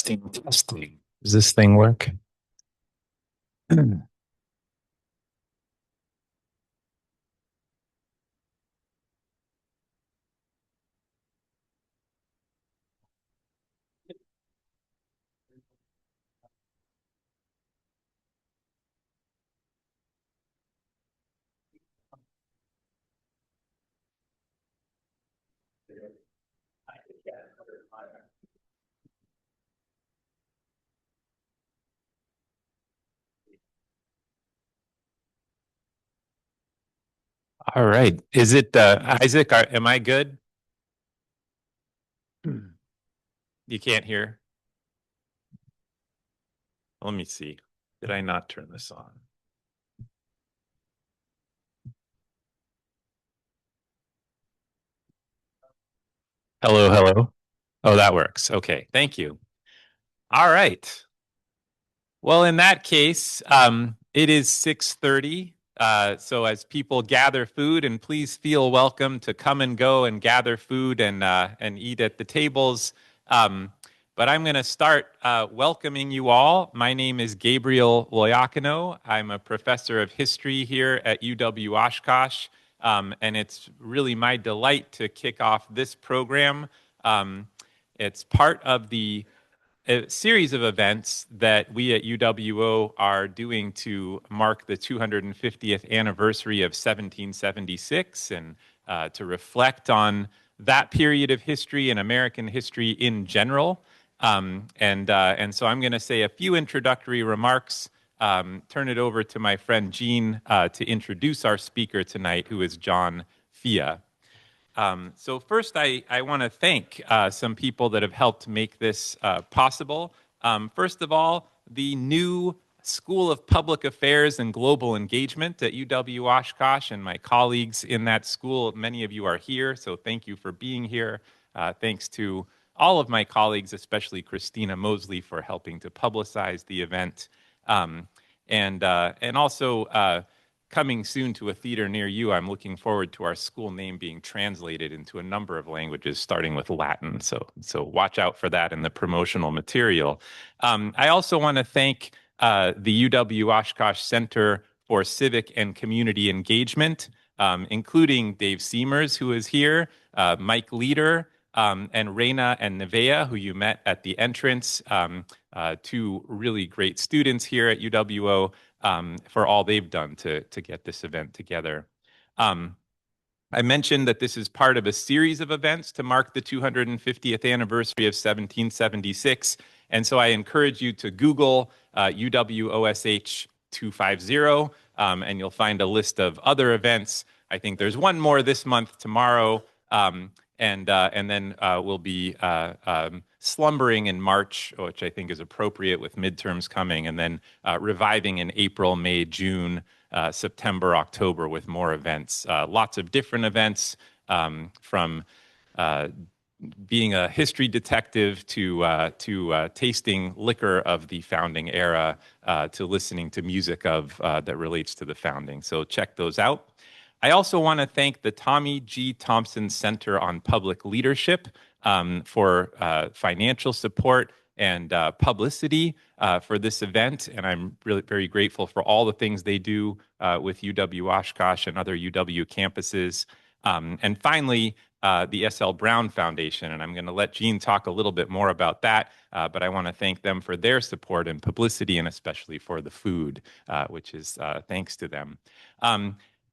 Testing, testing. Does this thing work? All right. Is it Isaac? Am I good? You can't hear? Let me see. Did I not turn this on? Hello, hello. Oh, that works. Okay. Thank you. All right. Well, in that case, it is 6:30. So as people gather food, and please feel welcome to come and go and gather food and eat at the tables. Um, but I'm going to start welcoming you all. My name is Gabriel Loiacono. I'm a professor of history here at UW Oshkosh, and it's really my delight to kick off this program. It's part of the a series of events that we at UWO are doing to mark the 250th anniversary of 1776 and to reflect on that period of history and American history in general. And so I'm going to say a few introductory remarks, turn it over to my friend Gene to introduce our speaker tonight, who is John Fia. So first, I want to thank some people that have helped make this possible. First of all, the new School of Public Affairs and Global Engagement at UW Oshkosh and my colleagues in that school. Many of you are here, so thank you for being here. Thanks to all of my colleagues, especially Christina Mosley, for helping to publicize the event. And also coming soon to a theater near you, I'm looking forward to our school name being translated into a number of languages, starting with Latin. So watch out for that in the promotional material. I also want to thank the UW Oshkosh Center for Civic and Community Engagement, including Dave Seamers, who is here, Mike Leader, and Reina and Nevea, who you met at the entrance, two really great students here at UWO, for all they've done to get this event together. I mentioned that this is part of a series of events to mark the 250th anniversary of 1776. And so I encourage you to Google UWOSH 250, and you'll find a list of other events. I think there's one more this month tomorrow. And then we'll be slumbering in March, which I think is appropriate with midterms coming, and then reviving in April, May, June, September, October with more events. Lots of different events, from being a history detective to tasting liquor of the founding era, to listening to music of that relates to the founding. So check those out. I also want to thank the Tommy G. Thompson Center on Public Leadership for financial support and publicity for this event. And I'm really very grateful for all the things they do with UW Oshkosh and other UW campuses. And finally, the S.L. Brown Foundation. And I'm going to let Gene talk a little bit more about that. But I want to thank them for their support and publicity, and especially for the food, which is thanks to them.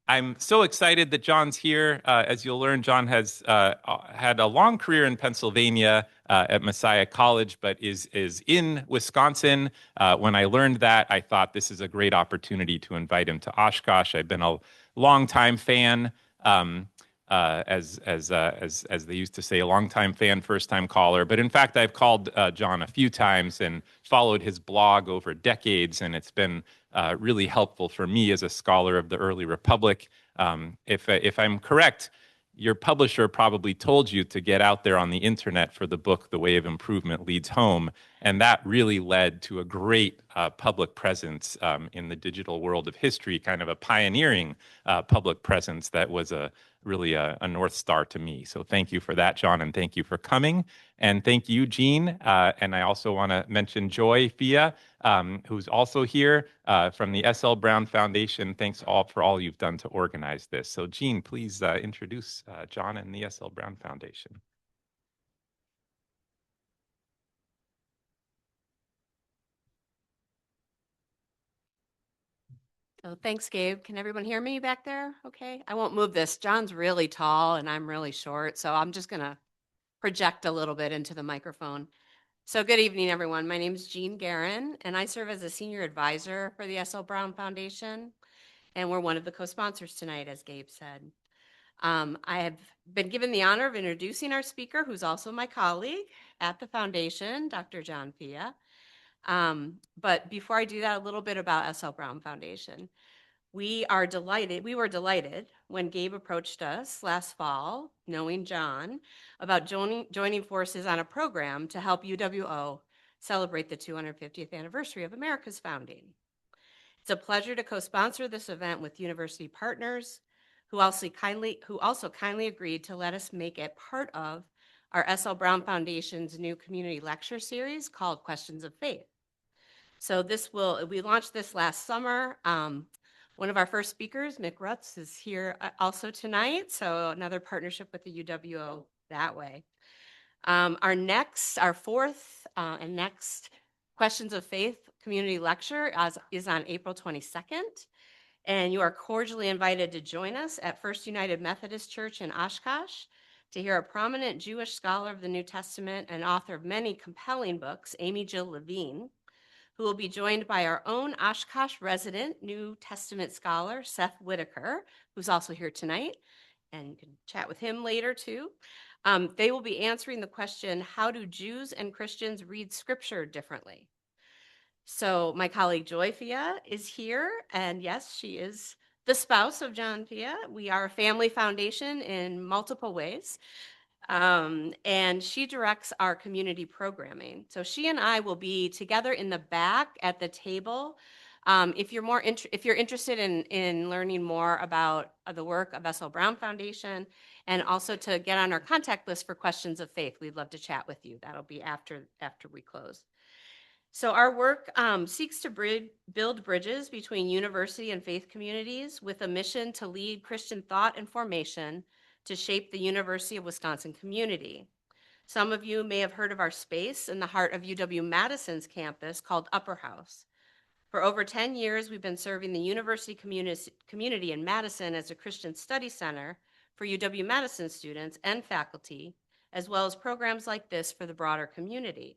I'm so excited that John's here. As you'll learn, John has had a long career in Pennsylvania at Messiah College, but is in Wisconsin. When I learned that, I thought this is a great opportunity to invite him to Oshkosh. I've been a longtime fan, as they used to say, a longtime fan, first-time caller. But in fact, I've called John a few times and followed his blog over decades, and it's been really helpful for me as a scholar of the early republic. If I'm correct, your publisher probably told you to get out there on the internet for the book, The Way of Improvement Leads Home. And that really led to a great public presence in the digital world of history, kind of a pioneering public presence that was really a North Star to me. So thank you for that, John, and thank you for coming. And thank you, Jean. And I also want to mention Joy Fia, who's also here from the S.L. Brown Foundation. Thanks all for all you've done to organize this. So Jean, please introduce John and the S.L. Brown Foundation. So thanks, Gabe. Can everyone hear me back there? Okay, I won't move this. John's really tall and I'm really short, so I'm just gonna project a little bit into the microphone. So good evening, everyone. My name is Jean Guerin, and I serve as a senior advisor for the S.L. Brown Foundation, and we're one of the co-sponsors tonight, as Gabe said. I have been given the honor of introducing our speaker, who's also my colleague at the foundation, Dr. John Fia. But before I do that, a little bit about S.L. Brown Foundation. We were delighted when Gabe approached us last fall, knowing John, about joining forces on a program to help UWO celebrate the 250th anniversary of America's founding. It's a pleasure to co-sponsor this event with university partners who also kindly agreed to let us make it part of our S.L. Brown Foundation's new community lecture series called Questions of Faith. So we launched this last summer. One of our first speakers, Mick Rutz, is here also tonight. So another partnership with the UWO that way. Our fourth and next Questions of Faith community lecture is on April 22nd. And you are cordially invited to join us at First United Methodist Church in Oshkosh to hear a prominent Jewish scholar of the New Testament and author of many compelling books, Amy Jill Levine, who will be joined by our own Oshkosh resident New Testament scholar, Seth Whitaker, who's also here tonight, and you can chat with him later too. They will be answering the question, how do Jews and Christians read scripture differently? So my colleague Joy Fia is here, and yes, she is the spouse of John Fia. We are a family foundation in multiple ways. And she directs our community programming. So she and I will be together in the back at the table. If you're interested in learning more about the work of S.L. Brown Foundation, and also to get on our contact list for questions of faith, we'd love to chat with you. That'll be after we close. So our work seeks to build bridges between university and faith communities with a mission to lead Christian thought and formation to shape the University of Wisconsin community. Some of you may have heard of our space in the heart of UW-Madison's campus called Upper House. For over 10 years, we've been serving the university community in Madison as a Christian study center for UW-Madison students and faculty, as well as programs like this for the broader community.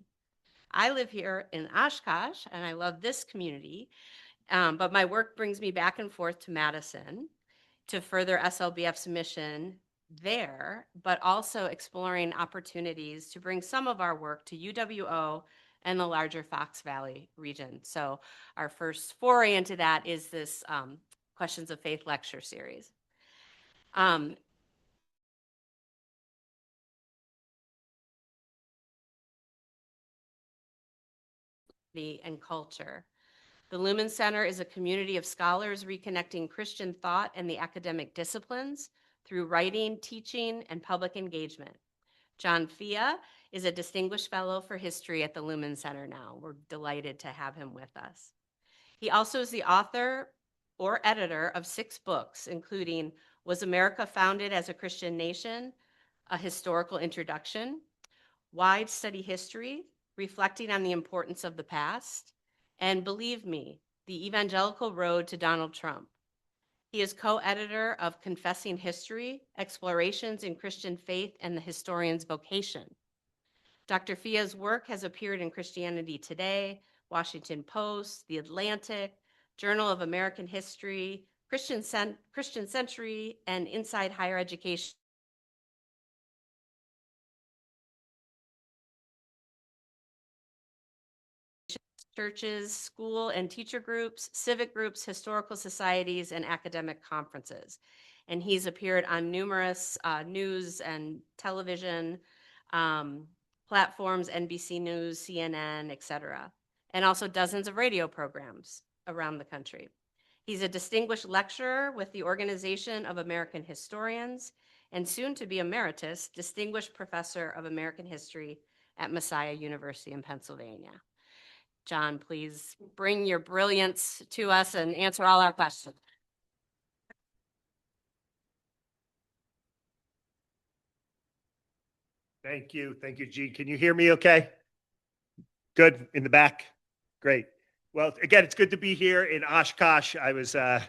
I live here in Oshkosh, and I love this community, but my work brings me back and forth to Madison to further SLBF's mission there, but also exploring opportunities to bring some of our work to UWO and the larger Fox Valley region. So our first foray into that is this Questions of Faith lecture series. And culture. The Lumen Center is a community of scholars reconnecting Christian thought and the academic disciplines through writing, teaching, and public engagement. John Fia is a distinguished fellow for history at the Lumen Center now. We're delighted to have him with us. He also is the author or editor of 6 books, including Was America Founded as a Christian Nation? A Historical Introduction, Wide Study History, Reflecting on the Importance of the Past, and Believe Me, The Evangelical Road to Donald Trump. He is co-editor of Confessing History, Explorations in Christian Faith and the Historian's Vocation. Dr. Fia's work has appeared in Christianity Today, Washington Post, The Atlantic, Journal of American History, Christian Century, and Inside Higher Education. Churches, school and teacher groups, civic groups, historical societies, and academic conferences. And he's appeared on numerous news and television platforms, NBC News, CNN, etc., and also dozens of radio programs around the country. He's a distinguished lecturer with the Organization of American Historians and soon to be emeritus distinguished professor of American history at Messiah University in Pennsylvania. John, please bring your brilliance to us and answer all our questions. Thank you. Thank you, Jean. Can you hear me okay? Good. In the back? Great. Well, again, it's good to be here in Oshkosh. I've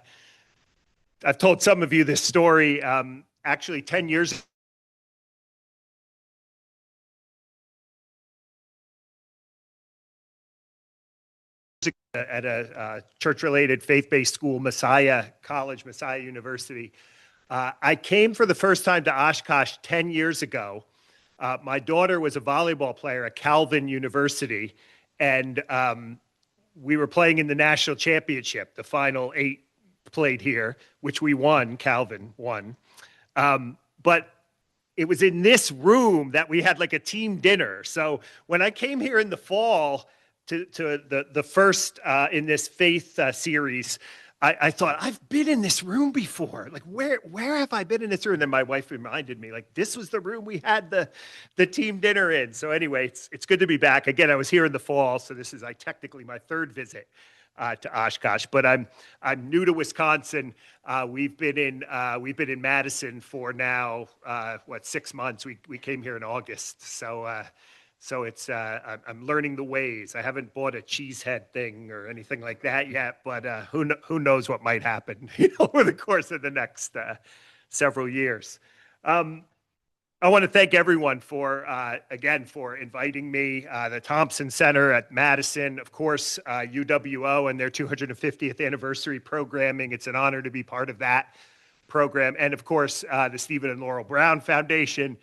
told some of you this story. Actually, 10 years at a church-related, faith-based school, Messiah College, Messiah University. I came for the first time to Oshkosh 10 years ago. My daughter was a volleyball player at Calvin University, and we were playing in the national championship. The final 8 played here, which we won. Calvin won. But it was in this room that we had like a team dinner. So when I came here in the fall to the first in this faith series, I thought, I've been in this room before. Like, where have I been in this room? And then my wife reminded me, like, this was the room we had the team dinner in. So anyway, it's good to be back. Again, I was here in the fall, so this is technically my 3rd visit to Oshkosh. But I'm new to Wisconsin. We've been in Madison for now 6 months. We came here in August. So it's I'm learning the ways. I haven't bought a cheesehead thing or anything like that yet, but who knows what might happen over the course of the next several years. I want to thank everyone for inviting me. The Thompson Center at Madison, of course, UWO and their 250th anniversary programming. It's an honor to be part of that program, and of course, the Stephen and Laurel Brown Foundation.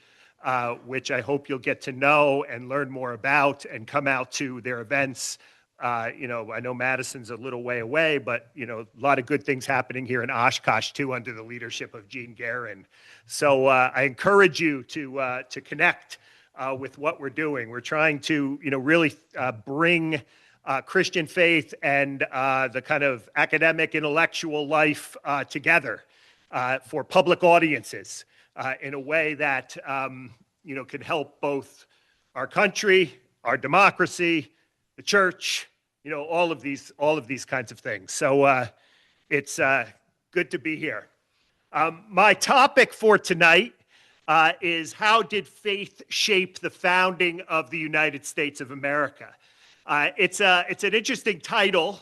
Which I hope you'll get to know and learn more about and come out to their events. I know Madison's a little way away, but, a lot of good things happening here in Oshkosh, too, under the leadership of Gene Guerin. So I encourage you to connect with what we're doing. We're trying to, really bring Christian faith and the kind of academic, intellectual life together for public audiences. In a way that can help both our country, our democracy, the church, all of these kinds of things. So it's good to be here. My topic for tonight is how did faith shape the founding of the United States of America? It's an interesting title.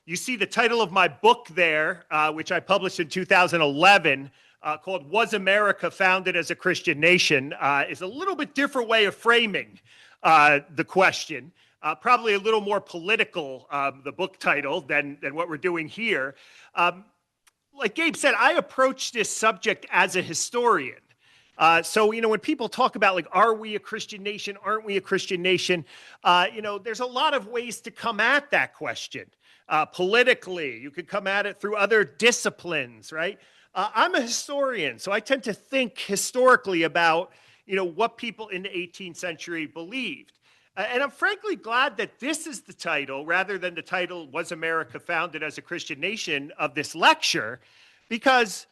You see the title of my book there, which I published in 2011. Called Was America Founded as a Christian Nation, is a little bit different way of framing the question. Probably a little more political, the book title, than what we're doing here. Like Gabe said, I approach this subject as a historian. So, when people talk about, like, are we a Christian nation? Aren't we a Christian nation? There's a lot of ways to come at that question. Politically, you could come at it through other disciplines, right? I'm a historian, so I tend to think historically about, what people in the 18th century believed. And I'm frankly glad that this is the title, rather than the title, Was America Founded as a Christian Nation, of this lecture, because,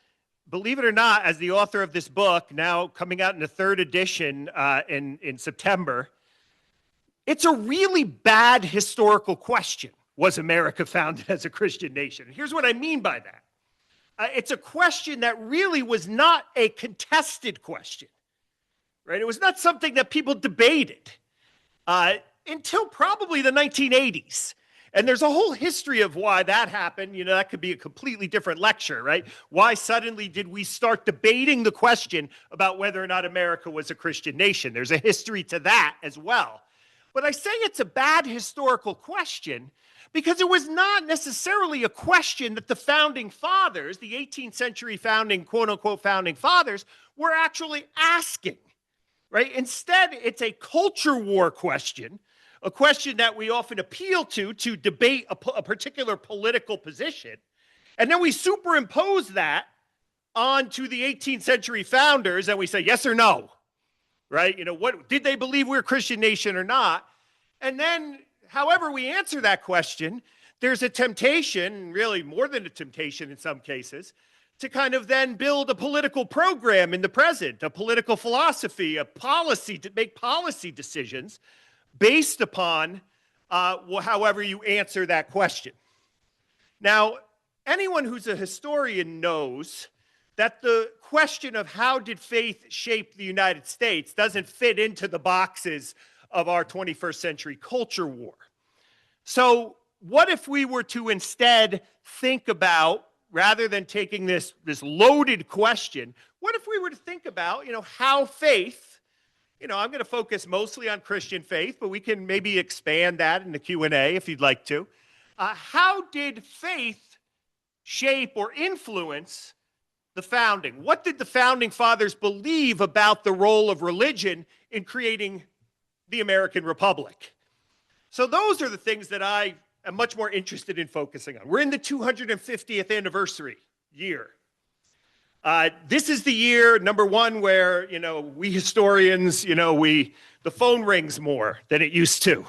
believe it or not, as the author of this book, now coming out in the 3rd edition in September, it's a really bad historical question. Was America founded as a Christian nation? And here's what I mean by that. It's a question that really was not a contested question, right? It was not something that people debated until probably the 1980s. And there's a whole history of why that happened. That could be a completely different lecture, right? Why suddenly did we start debating the question about whether or not America was a Christian nation? There's a history to that as well. But I say it's a bad historical question because it was not necessarily a question that the founding fathers, the 18th century founding, quote unquote, founding fathers, were actually asking, right? Instead, it's a culture war question, a question that we often appeal to debate a particular political position. And then we superimpose that onto the 18th century founders and we say, yes or no, right? What did they believe we're a Christian nation or not? And then, however we answer that question, there's a temptation, really more than a temptation in some cases, to kind of then build a political program in the present, a political philosophy, a policy, to make policy decisions based upon however you answer that question. Now, anyone who's a historian knows that the question of how did faith shape the United States doesn't fit into the boxes of our 21st century culture war. So what if we were to instead think about, rather than taking this loaded question, what if we were to think about, how faith, I'm going to focus mostly on Christian faith, but we can maybe expand that in the Q&A if you'd like to. How did faith shape or influence the founding? What did the founding fathers believe about the role of religion in creating the American Republic? So those are the things that I am much more interested in focusing on. We're in the 250th anniversary year. This is the year, number one, where, we historians, the phone rings more than it used to,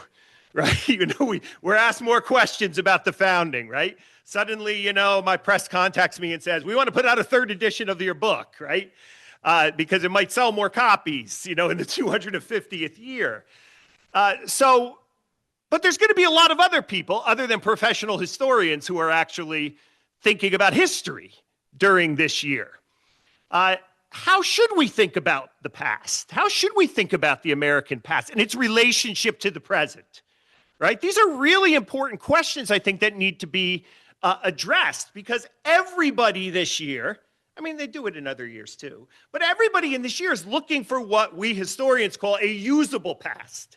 right? We're asked more questions about the founding, right? Suddenly, my press contacts me and says, we want to put out a third edition of your book, right? Because it might sell more copies, in the 250th year. But there's going to be a lot of other people, other than professional historians, who are actually thinking about history during this year. How should we think about the past? How should we think about the American past and its relationship to the present? Right? These are really important questions, I think, that need to be addressed, because everybody this year, they do it in other years too, but everybody in this year is looking for what we historians call a usable past.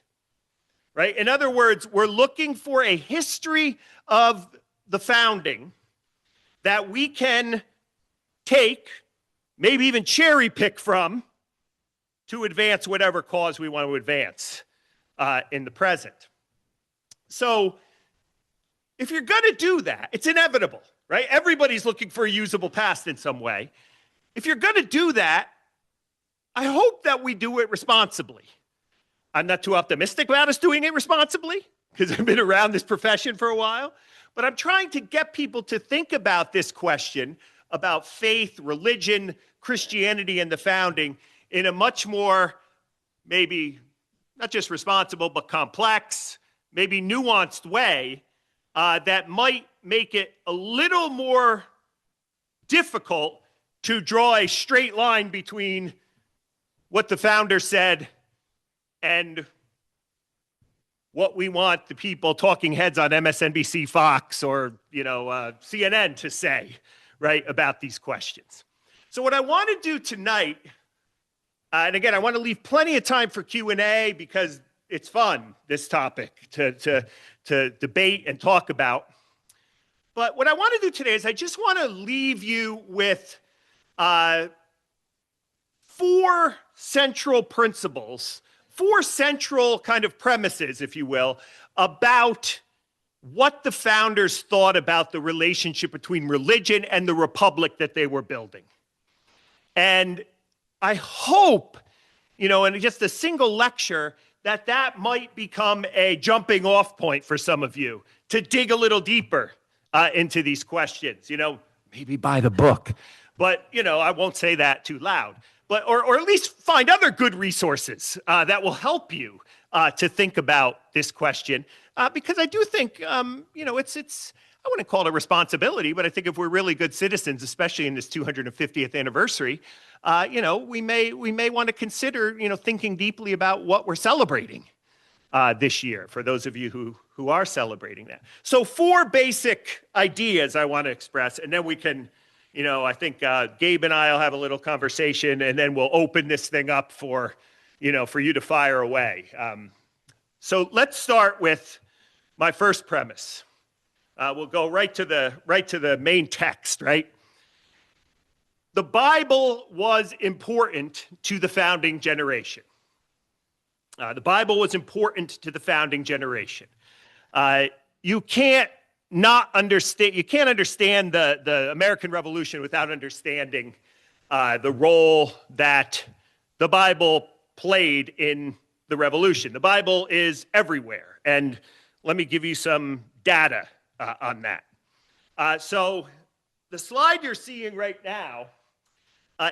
Right? In other words, we're looking for a history of the founding that we can take, maybe even cherry pick from, to advance whatever cause we want to advance in the present. So if you're going to do that, it's inevitable, right? Everybody's looking for a usable past in some way. If you're going to do that, I hope that we do it responsibly. I'm not too optimistic about us doing it responsibly, because I've been around this profession for a while, but I'm trying to get people to think about this question about faith, religion, Christianity, and the founding in a much more, maybe not just responsible, but complex, maybe nuanced way that might make it a little more difficult to draw a straight line between what the founder said and what we want the people, talking heads on MSNBC, Fox, or CNN to say, right, about these questions. So what I want to do tonight, and again, I want to leave plenty of time for Q&A because it's fun, this topic, to debate and talk about. But what I want to do today is I just want to leave you with 4 central principles, 4 central kind of premises, if you will, about what the founders thought about the relationship between religion and the republic that they were building. And I hope, in just a single lecture, that might become a jumping off point for some of you to dig a little deeper into these questions. Maybe buy the book, but, I won't say that too loud. But, or at least find other good resources that will help you to think about this question, because I do think, it's I wouldn't call it a responsibility, but I think if we're really good citizens, especially in this 250th anniversary, we may want to consider, thinking deeply about what we're celebrating this year, for those of you who are celebrating that. So 4 basic ideas I want to express, and then we can, I think Gabe and I will have a little conversation, and then we'll open this thing up for you to fire away. So let's start with my first premise. We'll go right to the main text, right? The Bible was important to the founding generation. The Bible was important to the founding generation. You can't understand the American Revolution without understanding the role that the Bible played in the revolution. The Bible is everywhere. And let me give you some data on that. So the slide you're seeing right now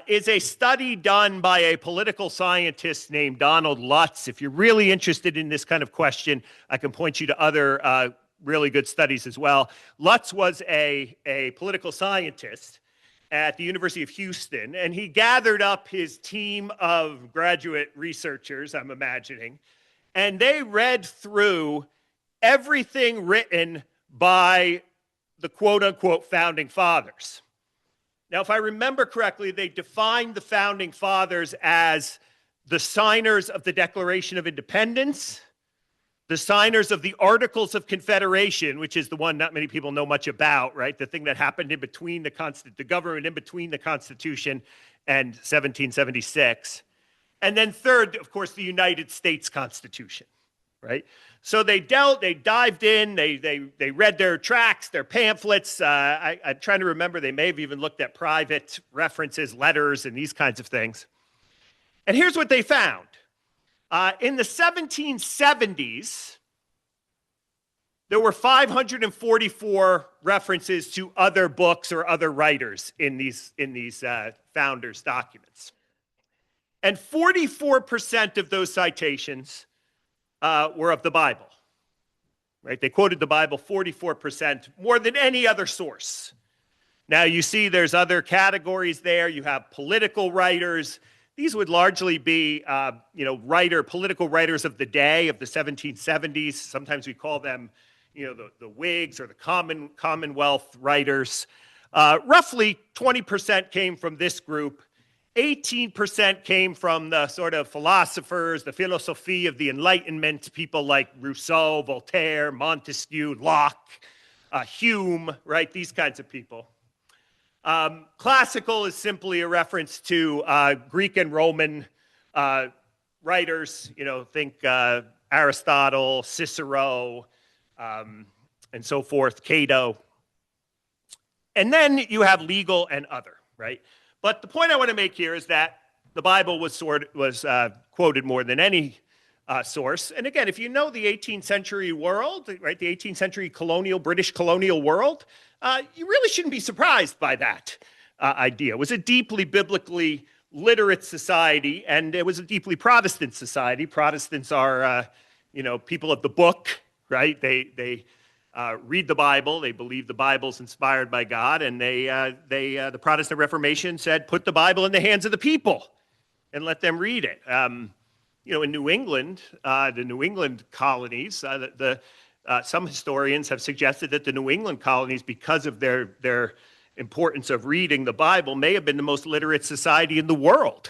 is a study done by a political scientist named Donald Lutz. If you're really interested in this kind of question, I can point you to other really good studies as well. Lutz was a political scientist at the University of Houston, and he gathered up his team of graduate researchers, I'm imagining, and they read through everything written by the quote-unquote founding fathers. Now, if I remember correctly, they defined the founding fathers as the signers of the Declaration of Independence, the signers of the Articles of Confederation, which is the one not many people know much about, right? The thing that happened in between the government in between the Constitution and 1776. And then third, of course, the United States Constitution, right? So they dived in, they read their tracts, their pamphlets. I'm trying to remember, they may have even looked at private references, letters, and these kinds of things. And here's what they found. In the 1770s, there were 544 references to other books or other writers in these founders' documents. And 44% of those citations were of the Bible, right? They quoted the Bible 44%, more than any other source. Now, you see there's other categories there. You have political writers. These would largely be, political writers of the day, of the 1770s. Sometimes we call them, the Whigs or the Commonwealth writers. Roughly 20% came from this group. 18% came from the sort of philosophers, the philosophie of the Enlightenment, people like Rousseau, Voltaire, Montesquieu, Locke, Hume, right? These kinds of people. Classical is simply a reference to Greek and Roman writers, think Aristotle, Cicero, and so forth, Cato. And then you have legal and other, right? But the point I want to make here is that the Bible was quoted more than any source. And again, if you know the 18th century world, right, the 18th century British colonial world, you really shouldn't be surprised by that idea. It was a deeply biblically literate society, and it was a deeply Protestant society. Protestants are, people of the book, right? They read the Bible. They believe the Bible's inspired by God, and the Protestant Reformation said, put the Bible in the hands of the people and let them read it. In New England, the New England colonies, some historians have suggested that the New England colonies, because of their importance of reading the Bible, may have been the most literate society in the world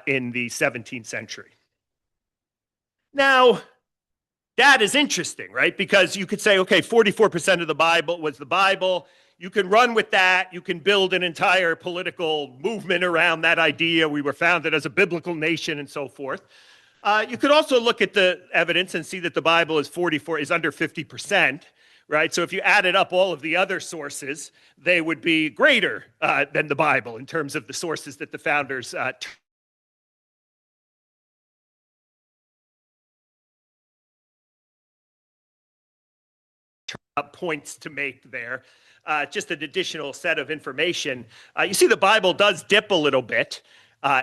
in the 17th century. Now, that is interesting, right? Because you could say, okay, 44% of the Bible was the Bible. You can run with that. You can build an entire political movement around that idea. We were founded as a biblical nation and so forth. You could also look at the evidence and see that the Bible is under 50%, right? So if you added up all of the other sources, they would be greater than the Bible in terms of the sources that the founders points to make there. Just an additional set of information. You see the Bible does dip a little bit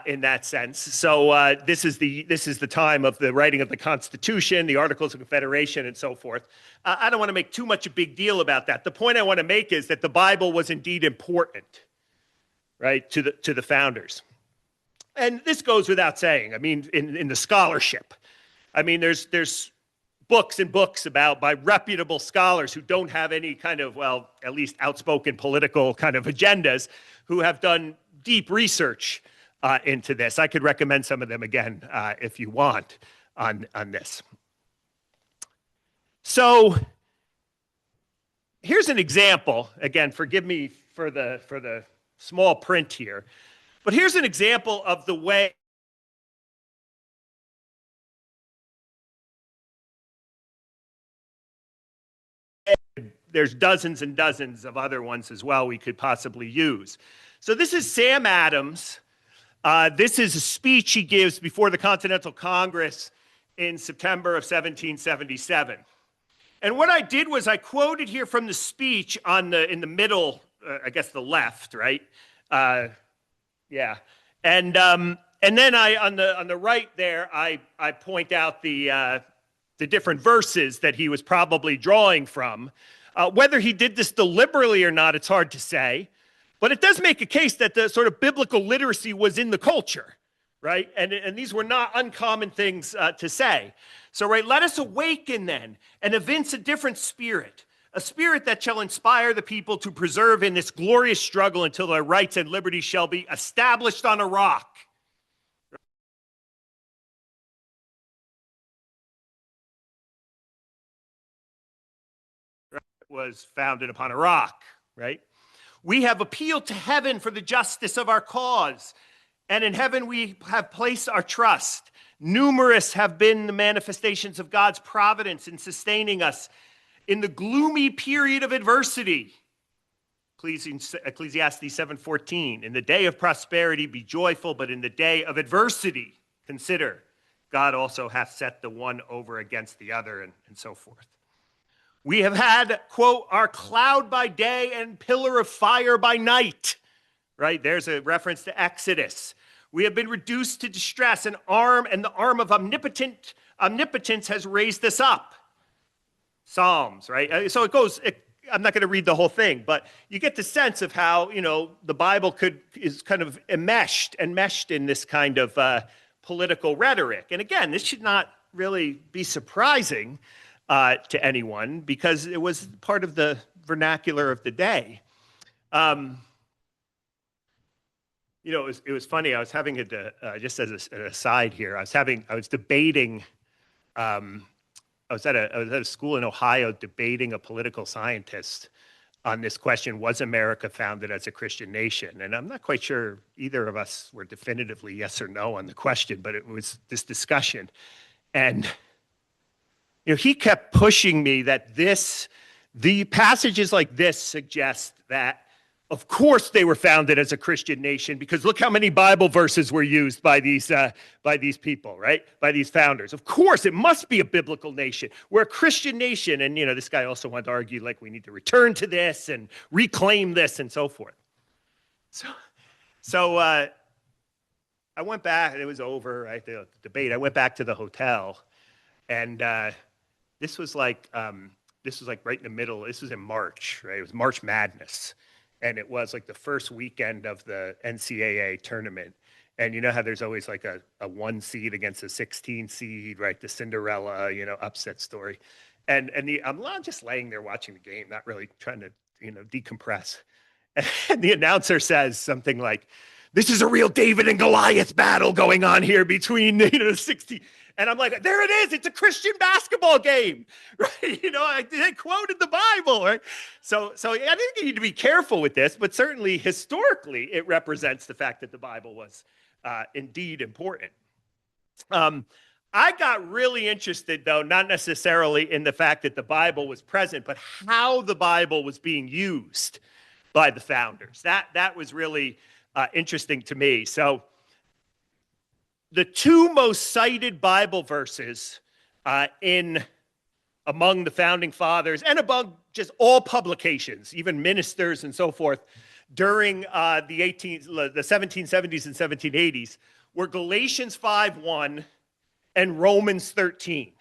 in that sense. So this is the time of the writing of the Constitution, the Articles of Confederation, and so forth. I don't want to make too much a big deal about that. The point I want to make is that the Bible was indeed important, right, to the founders. And this goes without saying. I mean, in the scholarship, I mean, there's books and books by reputable scholars who don't have any kind of, well, at least outspoken political kind of agendas, who have done deep research into this. I could recommend some of them again if you want on this. So here's an example. Again, forgive me for the small print here, but here's an example of the way there's dozens and dozens of other ones as well we could possibly use. So this is Sam Adams This is a speech he gives before the Continental Congress in September of 1777. And what I did was I quoted here from the speech in the middle, I guess the left, right? Yeah. And then on the right there, I point out the different verses that he was probably drawing from. Whether he did this deliberately or not, it's hard to say. But it does make a case that the sort of biblical literacy was in the culture, right? And these were not uncommon things to say. So, right, let us awaken then and evince a different spirit, a spirit that shall inspire the people to preserve in this glorious struggle until their rights and liberties shall be established on a rock. Was founded upon a rock, right? We have appealed to heaven for the justice of our cause, and in heaven we have placed our trust. Numerous have been the manifestations of God's providence in sustaining us in the gloomy period of adversity. Ecclesiastes 7:14. In the day of prosperity be joyful, but in the day of adversity consider God also hath set the one over against the other, and so forth. We have had, quote, our cloud by day and pillar of fire by night, right? There's a reference to Exodus. We have been reduced to distress, and the arm of omnipotence has raised us up. Psalms, right? So it goes, I'm not going to read the whole thing, but you get the sense of how, the Bible is kind of enmeshed in this kind of political rhetoric. And again, this should not really be surprising to anyone because it was part of the vernacular of the day. It was funny. I was having just as an aside here. I was debating. I was at a school in Ohio debating a political scientist on this question: was America founded as a Christian nation? And I'm not quite sure either of us were definitively yes or no on the question, but it was this discussion, and he kept pushing me that the passages like this suggest that, of course, they were founded as a Christian nation because look how many Bible verses were used by these people, right? By these founders. Of course, it must be a biblical nation. We're a Christian nation, and this guy also wanted to argue like we need to return to this and reclaim this and so forth. So I went back, and it was over, right? The debate. I went back to the hotel, and this was like right in the middle. This was in March, right? It was March Madness. And it was like the first weekend of the NCAA tournament. And you know how there's always like a 1 seed against a 16 seed, right? The Cinderella, upset story. And I'm just laying there watching the game, not really trying to, decompress. And the announcer says something like, "This is a real David and Goliath battle going on here between, 60." And I'm like, there it is. It's a Christian basketball game, right? I quoted the Bible, right? So I think you need to be careful with this, but certainly historically, it represents the fact that the Bible was indeed important. I got really interested, though, not necessarily in the fact that the Bible was present, but how the Bible was being used by the founders. That was really interesting to me. So the two most cited Bible verses among the founding fathers and among just all publications, even ministers and so forth, during the 1770s and 1780s were Galatians 5:1 and Romans 13.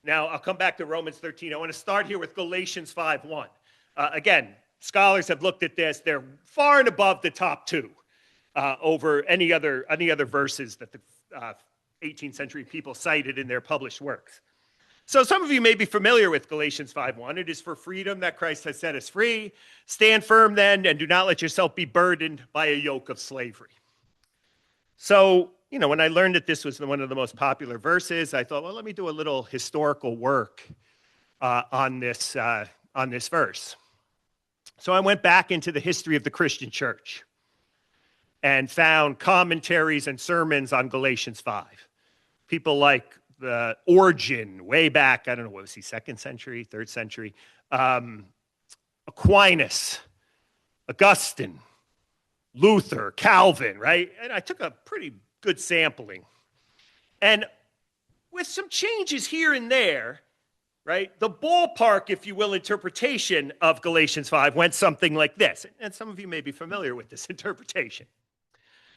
Now, I'll come back to Romans 13. I want to start here with Galatians 5:1. Again, scholars have looked at this. They're far and above the top two. Over any other verses that the 18th century people cited in their published works. So some of you may be familiar with Galatians 5:1. It is for freedom that Christ has set us free. Stand firm then, and do not let yourself be burdened by a yoke of slavery. So, when I learned that this was one of the most popular verses, I thought, well, let me do a little historical work on this verse. So I went back into the history of the Christian church and found commentaries and sermons on Galatians 5. People like the Origen, way back, I don't know, what was he, 2nd century, 3rd century? Aquinas, Augustine, Luther, Calvin, right? And I took a pretty good sampling. And with some changes here and there, right, the ballpark, if you will, interpretation of Galatians 5 went something like this. And some of you may be familiar with this interpretation.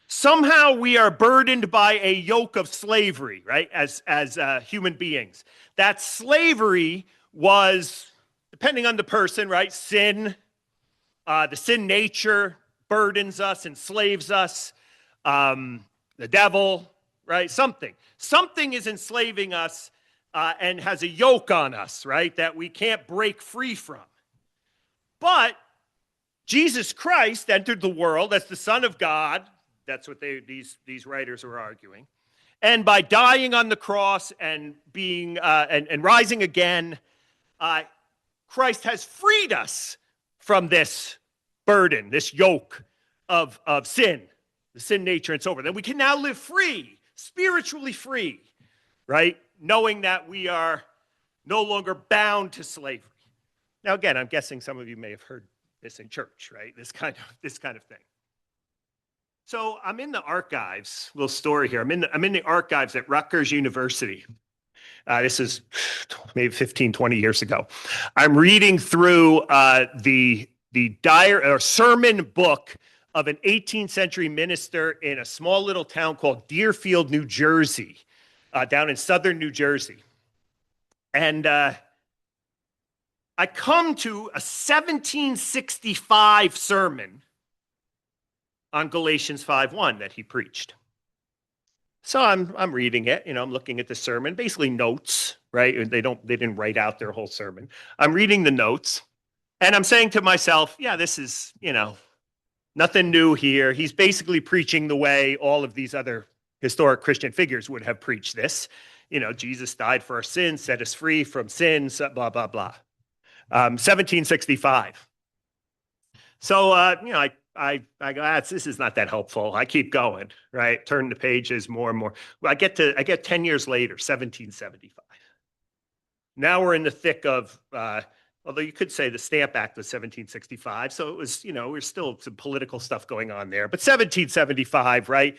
Somehow we are burdened by a yoke of slavery, right, as human beings. That slavery was, depending on the person, right, sin, the sin nature burdens us, enslaves us, the devil, right, something. Something is enslaving us and has a yoke on us, right, that we can't break free from. But Jesus Christ entered the world as the Son of God. That's what these writers are arguing. And by dying on the cross and being and rising again, Christ has freed us from this burden, this yoke of sin, the sin nature and so forth. And we can now live free, spiritually free, right? Knowing that we are no longer bound to slavery. Now, again, I'm guessing some of you may have heard this in church, right? This kind of thing. So I'm in the archives, little story here. I'm in the archives at Rutgers University. This is maybe 15, 20 years ago. I'm reading through the sermon book of an 18th century minister in a small little town called Deerfield, New Jersey, down in southern New Jersey. And I come to a 1765 sermon on Galatians 5:1 that he preached. So I'm reading it, I'm looking at the sermon, basically notes, right? They didn't write out their whole sermon. I'm reading the notes, and I'm saying to myself, yeah, this is, nothing new here. He's basically preaching the way all of these other historic Christian figures would have preached this. Jesus died for our sins, set us free from sins, blah, blah, blah. 1765. So, I go, this is not that helpful. I keep going, right? Turn the pages more and more. I get 10 years later, 1775. Now we're in the thick of, although you could say the Stamp Act was 1765. So it was, there's still some political stuff going on there. But 1775, right?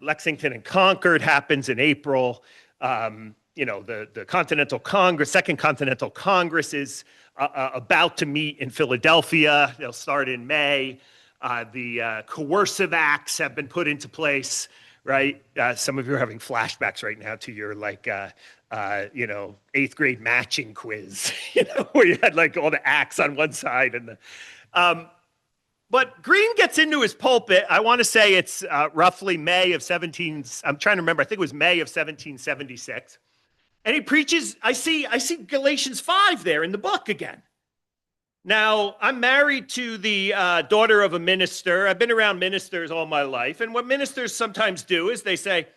Lexington and Concord happens in April. The Continental Congress, Second Continental Congress is about to meet in Philadelphia. They'll start in May. The coercive acts have been put into place, right? Some of you are having flashbacks right now to your 8th grade matching quiz, where you had all the acts on one side and but Green gets into his pulpit. I want to say it's roughly May of I'm trying to remember. I think it was May of 1776. And he preaches, I see Galatians 5 there in the book again. Now, I'm married to the daughter of a minister. I've been around ministers all my life. And what ministers sometimes do is they say,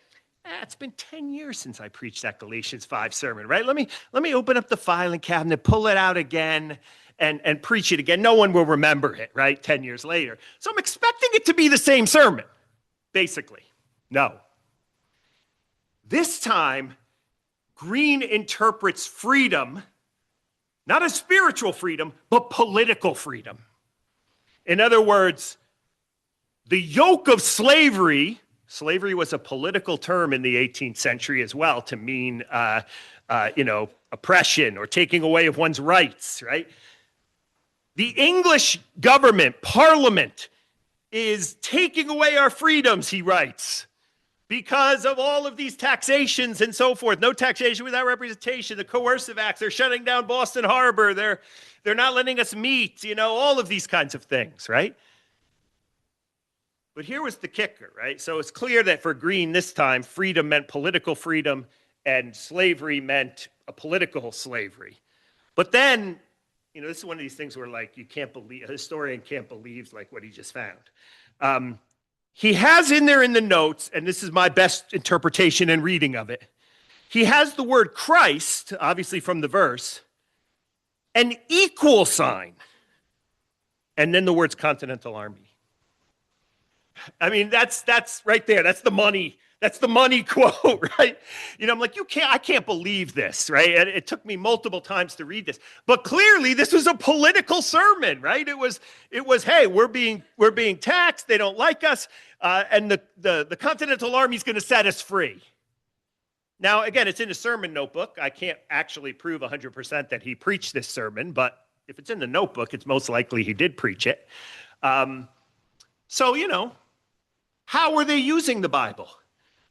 it's been 10 years since I preached that Galatians 5 sermon, right? Let me open up the filing cabinet, pull it out again, and preach it again. No one will remember it, right? 10 years later. So I'm expecting it to be the same sermon, basically. No. This time, Green interprets freedom, not as spiritual freedom, but political freedom. In other words, the yoke of slavery was a political term in the 18th century as well to mean, oppression or taking away of one's rights, right? The English government, Parliament, is taking away our freedoms, he writes, because of all of these taxations and so forth. No taxation without representation, the coercive acts, they're shutting down Boston Harbor, they're not letting us meet, all of these kinds of things, right? But here was the kicker, right? So it's clear that for Green this time, freedom meant political freedom and slavery meant a political slavery. But then, this is one of these things where a historian can't believe what he just found. He has in there in the notes, and this is my best interpretation and reading of it, he has the word Christ, obviously from the verse, an equal sign, and then the words Continental Army. I mean, that's right there. That's the money That's the money quote, right? I'm like, I can't believe this, right? And it took me multiple times to read this. But clearly this was a political sermon, right? It was, hey, we're being taxed, they don't like us, and the Continental Army is going to set us free. Now, again, it's in a sermon notebook. I can't actually prove 100% that he preached this sermon, but if it's in the notebook, it's most likely he did preach it. So, how were they using the Bible?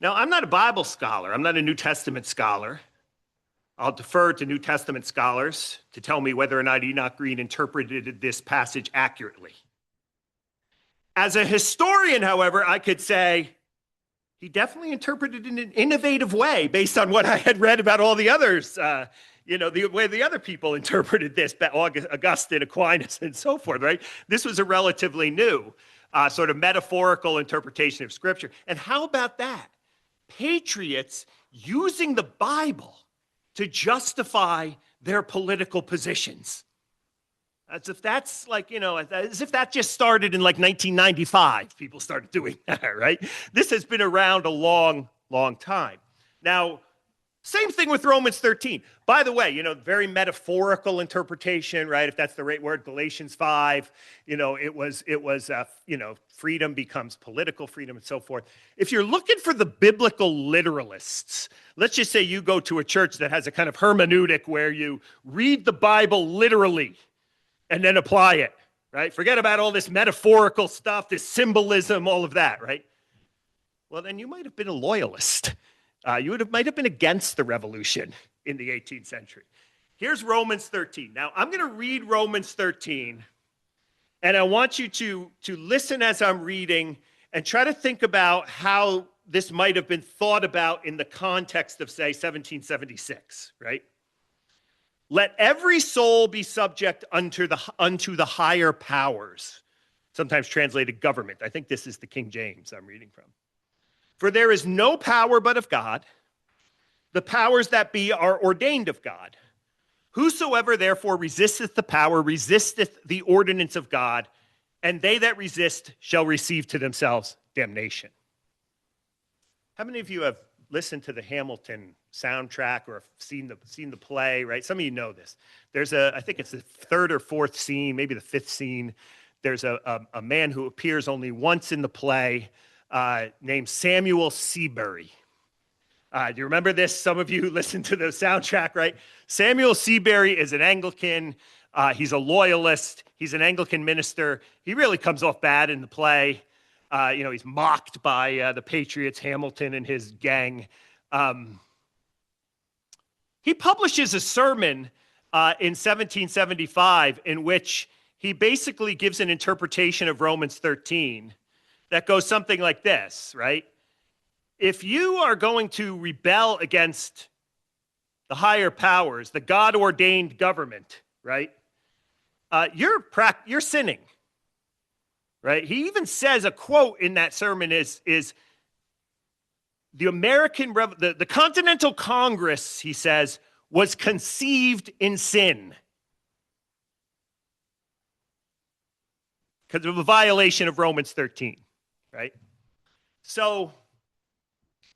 Now, I'm not a Bible scholar. I'm not a New Testament scholar. I'll defer to New Testament scholars to tell me whether or not Enoch Green interpreted this passage accurately. As a historian, however, I could say he definitely interpreted it in an innovative way based on what I had read about all the others, the way the other people interpreted this, Augustine, Aquinas, and so forth, right? This was a relatively new sort of metaphorical interpretation of Scripture. And how about that? Patriots using the Bible to justify their political positions. As if that's as if that just started in 1995. People started doing that, right? This has been around a long, long time. Now, same thing with Romans 13. By the way, very metaphorical interpretation, right? If that's the right word, Galatians 5, it was freedom becomes political freedom and so forth. If you're looking for the biblical literalists, let's just say you go to a church that has a kind of hermeneutic where you read the Bible literally and then apply it, right? Forget about all this metaphorical stuff, this symbolism, all of that, right? Well, then you might have been a loyalist. Might have been against the revolution in the 18th century. Here's Romans 13. Now, I'm going to read Romans 13, and I want you to listen as I'm reading and try to think about how this might have been thought about in the context of, say, 1776, right? Let every soul be subject unto the higher powers, sometimes translated government. I think this is the King James I'm reading from. For there is no power but of God. The powers that be are ordained of God. Whosoever therefore resisteth the power resisteth the ordinance of God, and they that resist shall receive to themselves damnation. How many of you have listened to the Hamilton soundtrack or have seen the play, right? Some of you know this. There's I think it's the third or fourth scene, maybe the fifth scene. There's a man who appears only once in the play, named Samuel Seabury. Do you remember this? Some of you who listened to the soundtrack, right? Samuel Seabury is an Anglican. He's a loyalist. He's an Anglican minister. He really comes off bad in the play. He's mocked by the Patriots, Hamilton and his gang. He publishes a sermon in 1775 in which he basically gives an interpretation of Romans 13 that goes something like this, right? If you are going to rebel against the higher powers, the God-ordained government, right? You're sinning, right? He even says, a quote in that sermon is the Continental Congress, he says, was conceived in sin because of a violation of Romans 13, right? So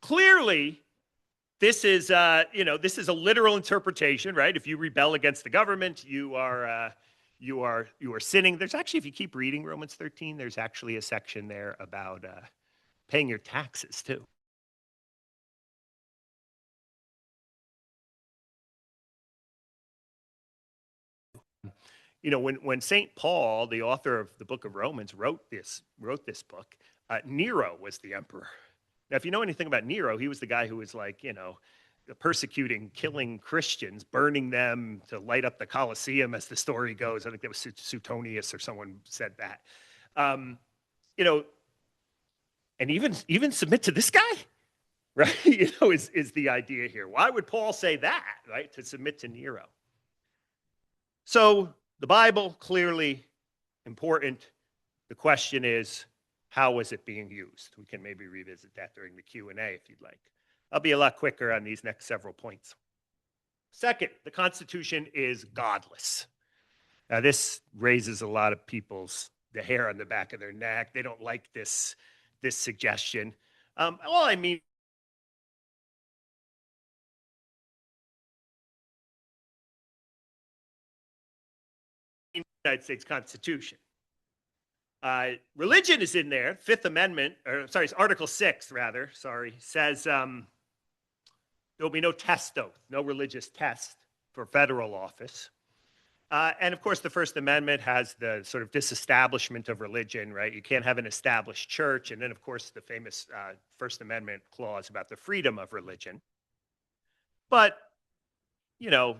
clearly, this is a literal interpretation, right? If you rebel against the government, you are sinning. There's actually, if you keep reading Romans 13, there's actually a section there about paying your taxes too. When St. Paul, the author of the book of Romans, wrote this book, Nero was the emperor. Now, if you know anything about Nero, he was the guy who was persecuting, killing Christians, burning them to light up the Colosseum, as the story goes. I think that was Suetonius or someone said that. And even submit to this guy, right? Is the idea here. Why would Paul say that, right? To submit to Nero. So the Bible, clearly important. The question is, how was it being used? We can maybe revisit that during the Q&A if you'd like. I'll be a lot quicker on these next several points. Second, the Constitution is godless. Now, this raises a lot of the hair on the back of their neck. They don't like this suggestion. All I mean United States Constitution. Religion is in there. Fifth Amendment, or sorry, it's Article 6, rather, says there will be no test oath, no religious test for federal office. And of course, the First Amendment has the sort of disestablishment of religion, right? You can't have an established church. And then, of course, the famous First Amendment clause about the freedom of religion. But, you know,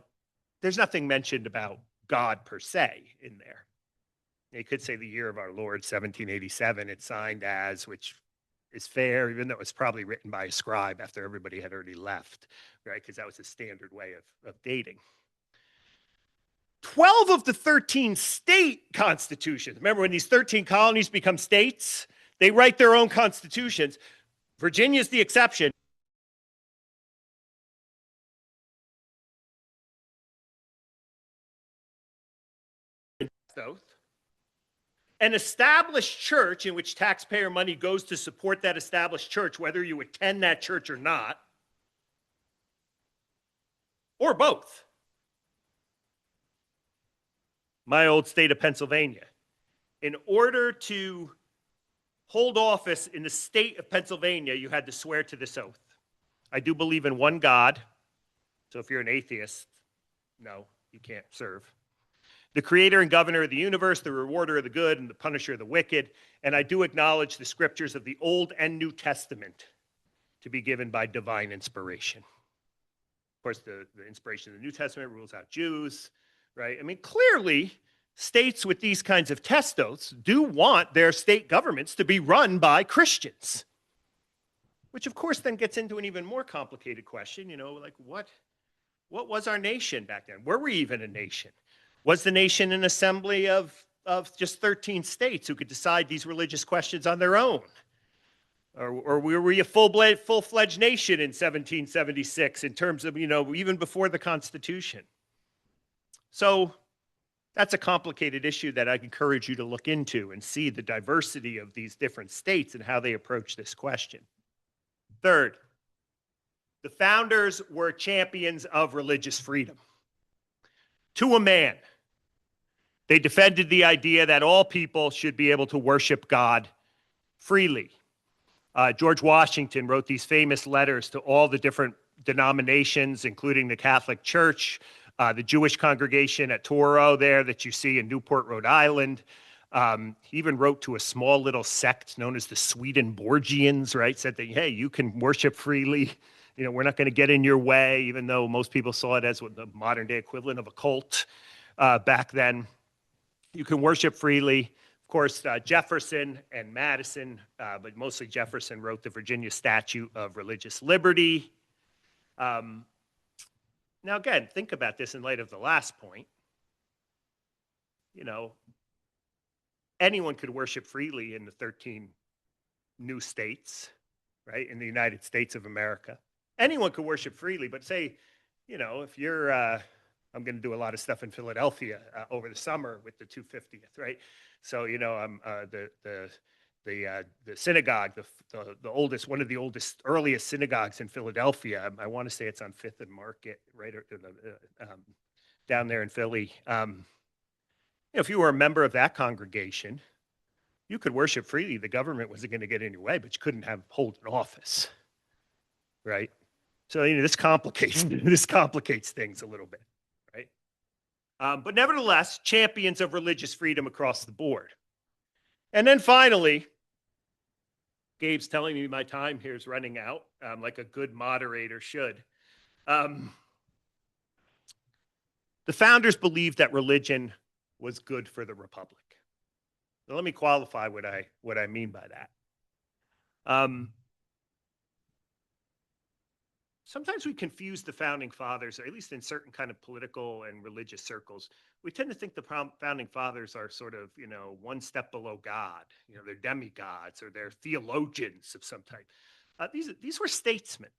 there's nothing mentioned about God per se in there. You could say the year of our Lord, 1787, it's signed as, which is fair, even though it's probably written by a scribe after everybody had already left, right? Because that was a standard way of dating. 12 of the 13 state constitutions, remember when these 13 colonies become states, they write their own constitutions. Virginia's the exception. An established church in which taxpayer money goes to support that established church, whether you attend that church or not, or both. My old state of Pennsylvania. In order to hold office in the state of Pennsylvania, you had to swear to this oath. I do believe in one God, so if you're an atheist, no, you can't serve. The creator and governor of the universe, the rewarder of the good and the punisher of the wicked, and I do acknowledge the scriptures of the Old and New Testament to be given by divine inspiration. Of course, the inspiration of the New Testament rules out Jews, right? I mean, clearly, states with these kinds of test oaths do want their state governments to be run by Christians, which of course then gets into an even more complicated question, you know, like what was our nation back then? Were we even a nation? Was the nation an assembly of just 13 states who could decide these religious questions on their own? Or were we a full-fledged nation in 1776 in terms of, you know, even before the Constitution? So that's a complicated issue that I encourage you to look into and see the diversity of these different states and how they approach this question. Third, the founders were champions of religious freedom. To a man, they defended the idea that all people should be able to worship God freely. George Washington wrote these famous letters to all the different denominations, including the Catholic Church, the Jewish congregation at Toro there that you see in Newport, Rhode Island. He even wrote to a small little sect known as the Swedenborgians, right? Said that, hey, you can worship freely. You know, we're not going to get in your way, even though most people saw it as the modern day equivalent of a cult back then. You can worship freely. Of course, Jefferson and Madison, but mostly Jefferson, wrote the Virginia Statute of Religious Liberty. Now, again, think about this in light of the last point. You know, anyone could worship freely in the 13 new states, right, in the United States of America. Anyone could worship freely, but say, you know, if you're, I'm going to do a lot of stuff in Philadelphia over the summer with the 250th, right? So, you know, I'm the synagogue, the oldest, one of the oldest, earliest synagogues in Philadelphia. I want to say it's on Fifth and Market, right down there in Philly. You know, if you were a member of that congregation, you could worship freely. The government wasn't going to get in your way, but you couldn't hold an office, right? So, you know, this complicates things a little bit, right? But nevertheless, champions of religious freedom across the board. And then finally, Gabe's telling me my time here is running out, like a good moderator should. The founders believed that religion was good for the republic. Now, let me qualify what I mean by that. Sometimes we confuse the founding fathers, at least in certain kind of political and religious circles. We tend to think the founding fathers are sort of, you know, one step below God. You know, they're demigods or they're theologians of some type. These were statesmen.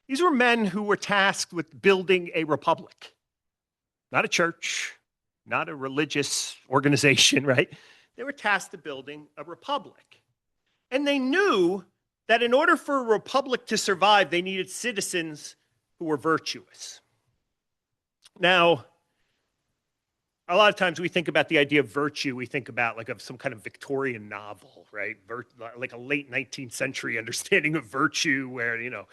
These were men who were tasked with building a republic, not a church, not a religious organization, right? They were tasked with building a republic. And they knew that in order for a republic to survive, they needed citizens who were virtuous. Now, a lot of times we think about the idea of virtue, we think about like of some kind of Victorian novel, right? Like a late 19th century understanding of virtue where, the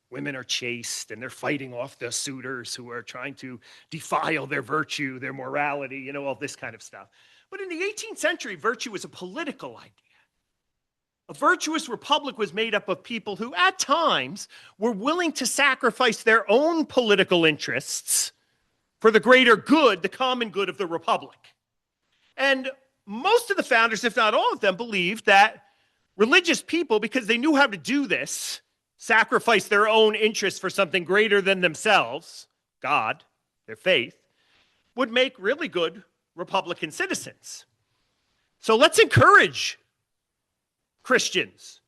women are chaste and they're fighting off the suitors who are trying to defile their virtue, their morality, all this kind of stuff. But in the 18th century, virtue was a political idea. A virtuous republic was made up of people who, at times, were willing to sacrifice their own political interests for the greater good, the common good of the republic. And most of the founders, if not all of them, believed that religious people, because they knew how to do this, sacrifice their own interests for something greater than themselves, God, their faith, would make really good Republican citizens. So let's encourage Christians,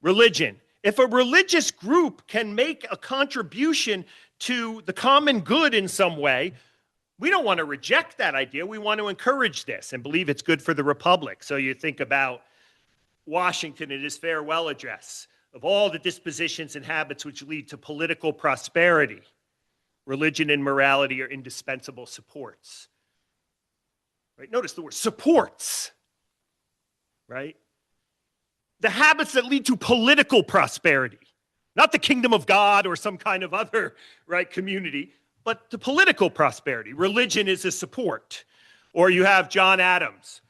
religion. If a religious group can make a contribution to the common good in some way, we don't want to reject that idea. We want to encourage this and believe it's good for the republic. So you think about Washington in his farewell address. Of all the dispositions and habits which lead to political prosperity, religion and morality are indispensable supports. Right? Notice the word supports. Right? The habits that lead to political prosperity, not the kingdom of God or some kind of other, right, community, but the political prosperity. Religion is a support. Or you have John Adams,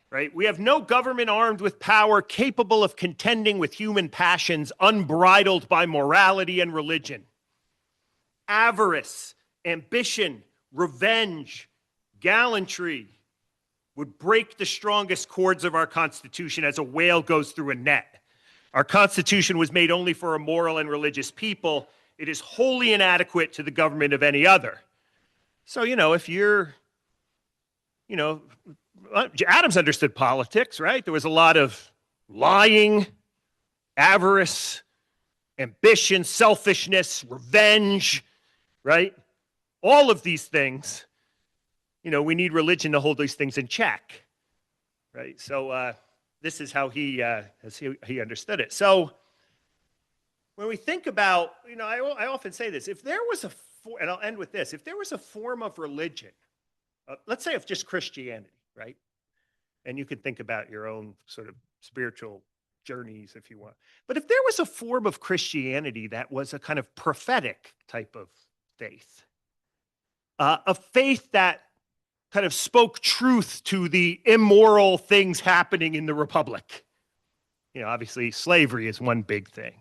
right? We have no government armed with power capable of contending with human passions unbridled by morality and religion. Avarice, ambition, revenge, gallantry would break the strongest cords of our Constitution as a whale goes through a net. Our Constitution was made only for a moral and religious people. It is wholly inadequate to the government of any other. So, if you're, Adams understood politics, right? There was a lot of lying, avarice, ambition, selfishness, revenge, right? All of these things, we need religion to hold these things in check, right? So this is how he understood it. So when we think about, I often say this, if there was and I'll end with this, if there was a form of religion, let's say of just Christianity, right? And you can think about your own sort of spiritual journeys if you want. But if there was a form of Christianity that was a kind of prophetic type of faith, a faith that kind of spoke truth to the immoral things happening in the republic. Obviously slavery is one big thing.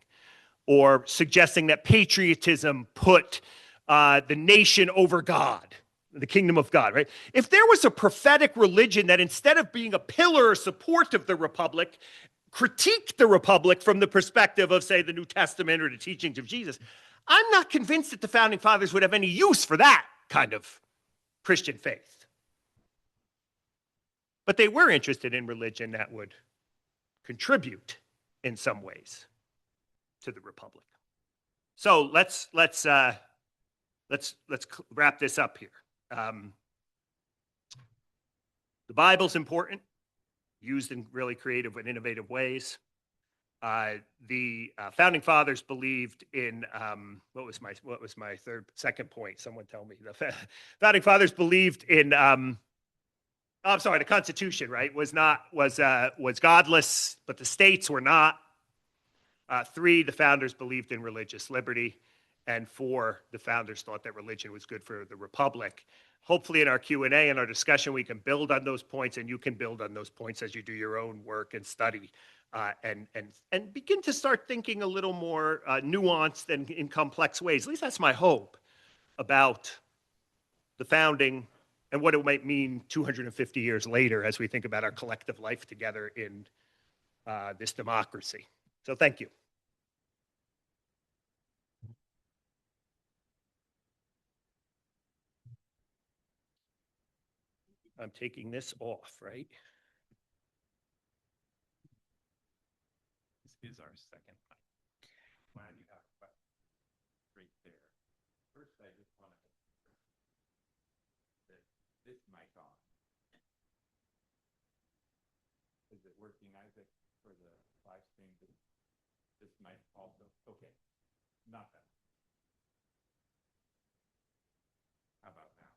Or suggesting that patriotism put the nation over God, the kingdom of God, right? If there was a prophetic religion that instead of being a pillar or support of the republic, critiqued the republic from the perspective of, say, the New Testament or the teachings of Jesus, I'm not convinced that the founding fathers would have any use for that kind of Christian faith. But they were interested in religion that would contribute in some ways to the republic. So let's wrap this up here. The Bible's important, used in really creative and innovative ways. The founding fathers believed in what was my second point? Someone tell me. The founding fathers believed in. I'm sorry, the Constitution, right, was godless, but the states were not. 3, the founders believed in religious liberty. And 4, the founders thought that religion was good for the republic. Hopefully in our Q&A and our discussion, we can build on those points, and you can build on those points as you do your own work and study, and begin to start thinking a little more nuanced and in complex ways. At least that's my hope about the founding and what it might mean 250 years later as we think about our collective life together in this democracy. So thank you. I'm taking this off, right? This is our second mic. Why do you have a question right there? First, I just want to put this mic on. Is it working, Isaac, for the live stream? This mic also? Okay, not that. How about now?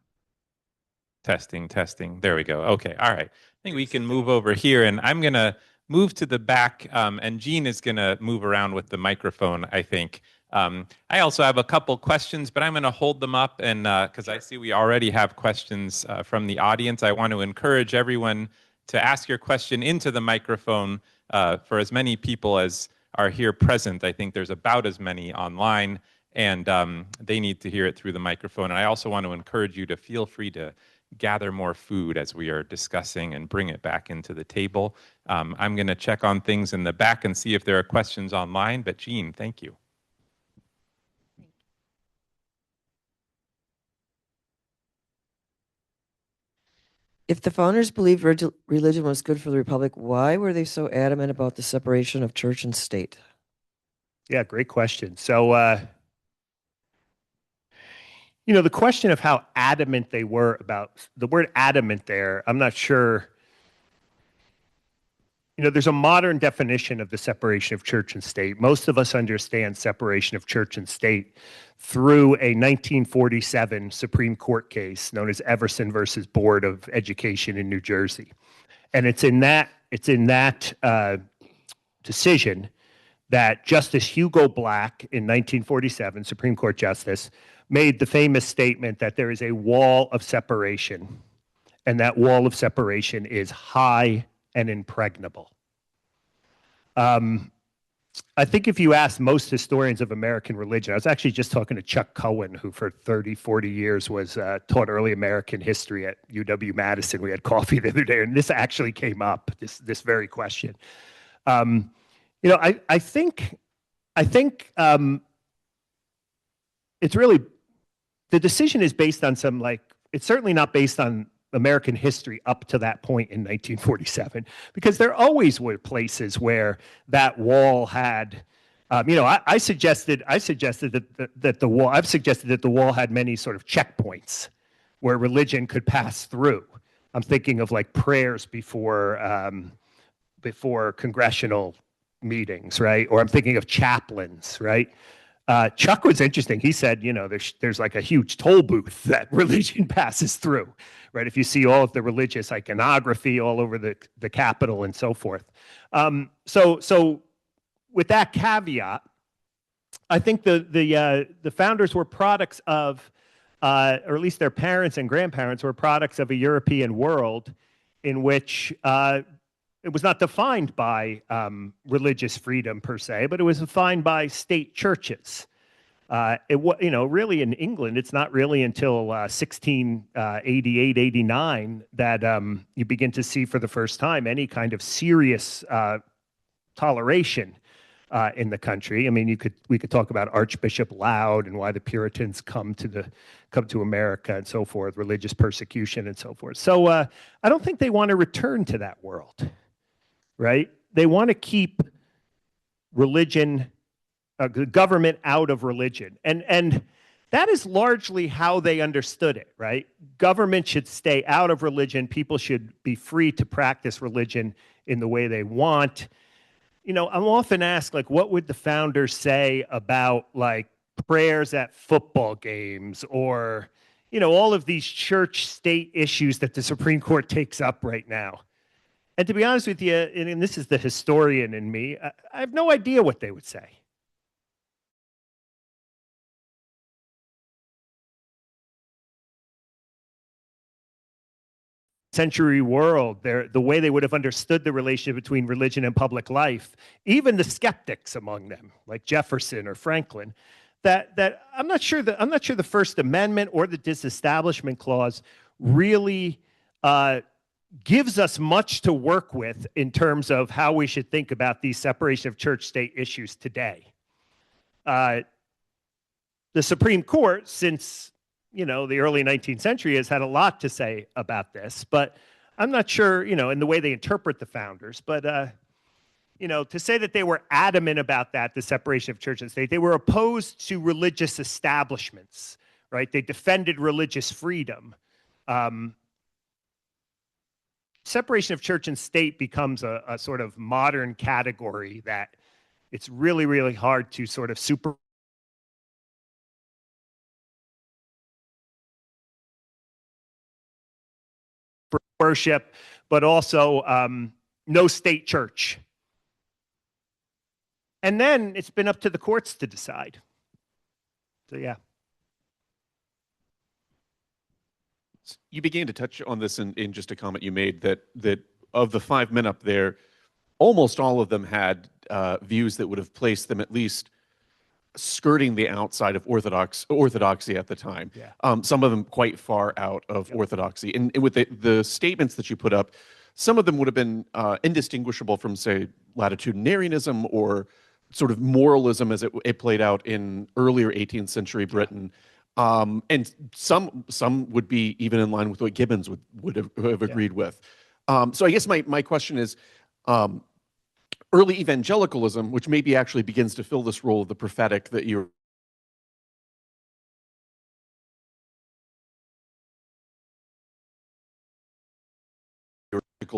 Testing, testing. There we go. Okay. All right. I think we can move over here, and I'm going to move to the back, and Jean is going to move around with the microphone, I think. I also have a couple questions, but I'm going to hold them up, and because I see we already have questions from the audience, I want to encourage everyone to ask your question into the microphone for as many people as are here present. I think there's about as many online, and they need to hear it through the microphone. And I also want to encourage you to feel free to gather more food as we are discussing and bring it back into the table. I'm going to check on things in the back and see if there are questions online, but Jean, thank you. If the founders believed religion was good for the republic, why were they so adamant about the separation of church and state? Yeah, great question. So, the question of how adamant they were about the word adamant there, I'm not sure. There's a modern definition of the separation of church and state. Most of us understand separation of church and state through a 1947 Supreme Court case known as Everson versus Board of Education in New Jersey. And it's in that decision that Justice Hugo Black in 1947, Supreme Court Justice, made the famous statement that there is a wall of separation, and that wall of separation is high and impregnable. I think if you ask most historians of American religion, I was actually just talking to Chuck Cohen, who for 30, 40 years was taught early American history at UW-Madison. We had coffee the other day, and this actually came up, this very question. I think it's really, the decision is based on it's certainly not based on American history up to that point in 1947, because there always were places where that wall had, I suggested that the wall, I've suggested that the wall had many sort of checkpoints where religion could pass through. I'm thinking of like prayers before congressional meetings, right? Or I'm thinking of chaplains, right? Chuck was interesting. He said, there's like a huge toll booth that religion passes through, right? If you see all of the religious iconography all over the Capitol and so forth. So with that caveat, I think the founders were products of, or at least their parents and grandparents were products of a European world in which it was not defined by religious freedom per se, but it was defined by state churches. Really in England, it's not really until 1688, 89 that you begin to see for the first time any kind of serious toleration in the country. I mean, we could talk about Archbishop Laud and why the Puritans come to America and so forth, religious persecution and so forth. So I don't think they want to return to that world. Right? They want to keep religion, the government out of religion. And that is largely how they understood it, right? Government should stay out of religion. People should be free to practice religion in the way they want. I'm often asked, what would the founders say about, prayers at football games or, all of these church-state issues that the Supreme Court takes up right now? And to be honest with you, and this is the historian in me, I have no idea what they would say. Century world, the way they would have understood the relationship between religion and public life, even the skeptics among them, like Jefferson or Franklin, that I'm not sure the First Amendment or the Disestablishment Clause really gives us much to work with in terms of how we should think about these separation of church-state issues today. The Supreme Court, since the early 19th century, has had a lot to say about this, but I'm not sure, in the way they interpret the founders, but to say that they were adamant about that, the separation of church and state, they were opposed to religious establishments, right? They defended religious freedom. Separation of church and state becomes a sort of modern category that it's really, really hard to sort of worship, but also no state church. And then it's been up to the courts to decide. So yeah. You began to touch on this in just a comment you made that of the 5 men up there, almost all of them had views that would have placed them at least skirting the outside of orthodoxy at the time. Yeah. Some of them quite far out of orthodoxy. And with the statements that you put up, some of them would have been indistinguishable from, say, latitudinarianism or sort of moralism as it played out in earlier 18th century Britain. And some would be even in line with what Gibbons would have agreed with. So I guess my question is, early evangelicalism, which maybe actually begins to fill this role of the prophetic that you're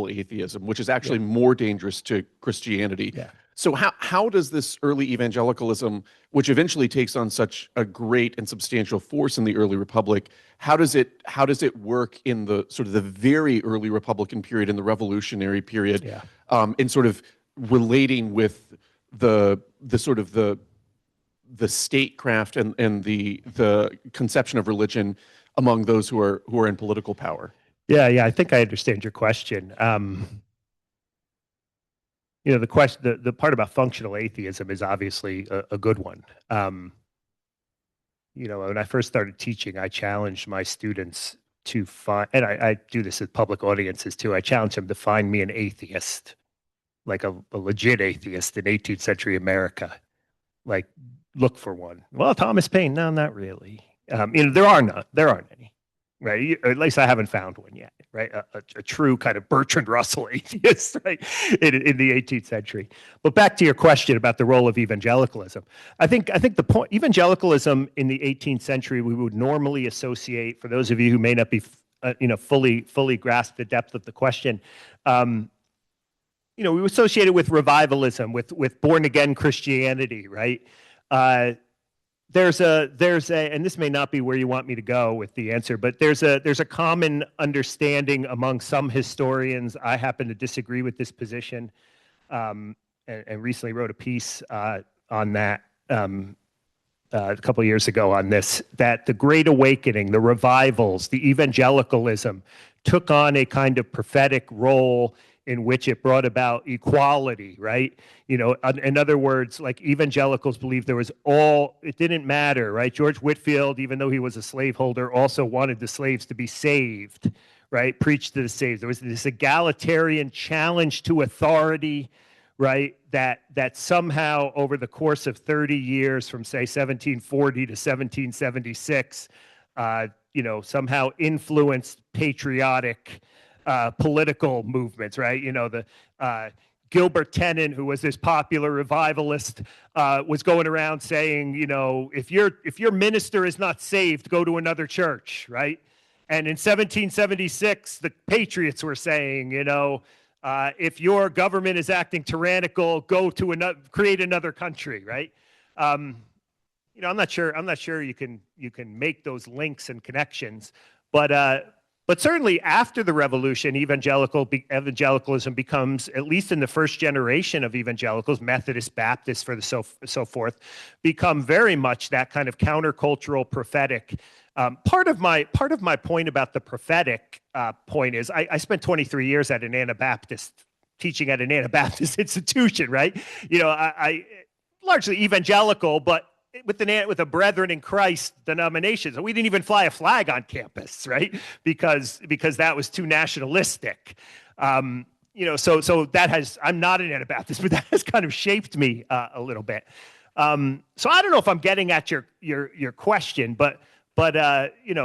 atheism, which is actually more dangerous to Christianity. Yeah. So how does this early evangelicalism, which eventually takes on such a great and substantial force in the early republic, how does it work in the sort of the very early Republican period and the Revolutionary period, in sort of relating with the sort of the statecraft and the conception of religion among those who are in political power? Yeah, I think I understand your question. The question, the part about functional atheism is obviously a good one. When I first started teaching, I challenged my students to find, and I do this at public audiences too. I challenge them to find me an atheist, like a legit atheist in 18th century America. Like, look for one. Well, Thomas Paine, no, not really. There aren't any. Right, or at least I haven't found one yet. Right, a true kind of Bertrand Russell atheist, right, in the 18th century. But back to your question about the role of evangelicalism, I think the point, evangelicalism in the 18th century, we would normally associate, for those of you who may not be, fully grasp the depth of the question, we associate it with revivalism, with born again Christianity, right? There's a, and this may not be where you want me to go with the answer, but there's a common understanding among some historians. I happen to disagree with this position, and recently wrote a piece on that a couple of years ago on this, that the Great Awakening, the revivals, the evangelicalism took on a kind of prophetic role in which it brought about equality, right? In other words, like evangelicals believed it didn't matter, right? George Whitefield, even though he was a slaveholder, also wanted the slaves to be saved, right? Preached to the saved. There was this egalitarian challenge to authority, right? That somehow over the course of 30 years, from say 1740 to 1776, somehow influenced patriotic political movements, right? Gilbert Tennant, who was this popular revivalist, was going around saying, if your minister is not saved, go to another church, right? And in 1776, the Patriots were saying, if your government is acting tyrannical, go to create another country, right? I'm not sure you can make those links and connections, but certainly after the revolution, evangelicalism becomes, at least in the first generation of evangelicals, Methodist, Baptist, so forth, become very much that kind of countercultural prophetic. Part of my point about the prophetic point is I spent 23 years at an Anabaptist, teaching at an Anabaptist institution, right? I largely evangelical, but with a Brethren in Christ denomination. So we didn't even fly a flag on campus, right? Because that was too nationalistic. So that has, I'm not an Anabaptist, but that has kind of shaped me a little bit. So I don't know if I'm getting at your question, but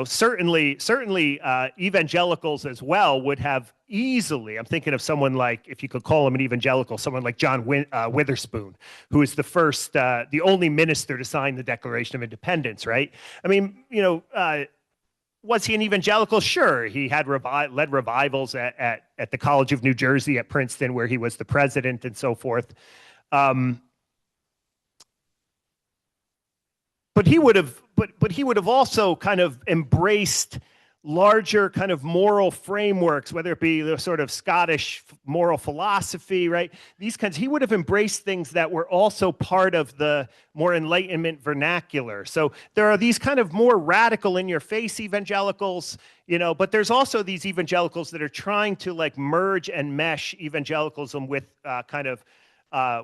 certainly evangelicals as well would have easily, I'm thinking of someone like, if you could call him an evangelical, someone like John Witherspoon, who is the only minister to sign the Declaration of Independence, right? I mean, was he an evangelical? Sure, he had led revivals at the College of New Jersey at Princeton, where he was the president and so forth. But he would have also kind of embraced larger kind of moral frameworks, whether it be the sort of Scottish moral philosophy, right? These kinds, he would have embraced things that were also part of the more Enlightenment vernacular. So there are these kind of more radical in your face evangelicals, you know, but there's also these evangelicals that are trying to like merge and mesh evangelicalism with kind of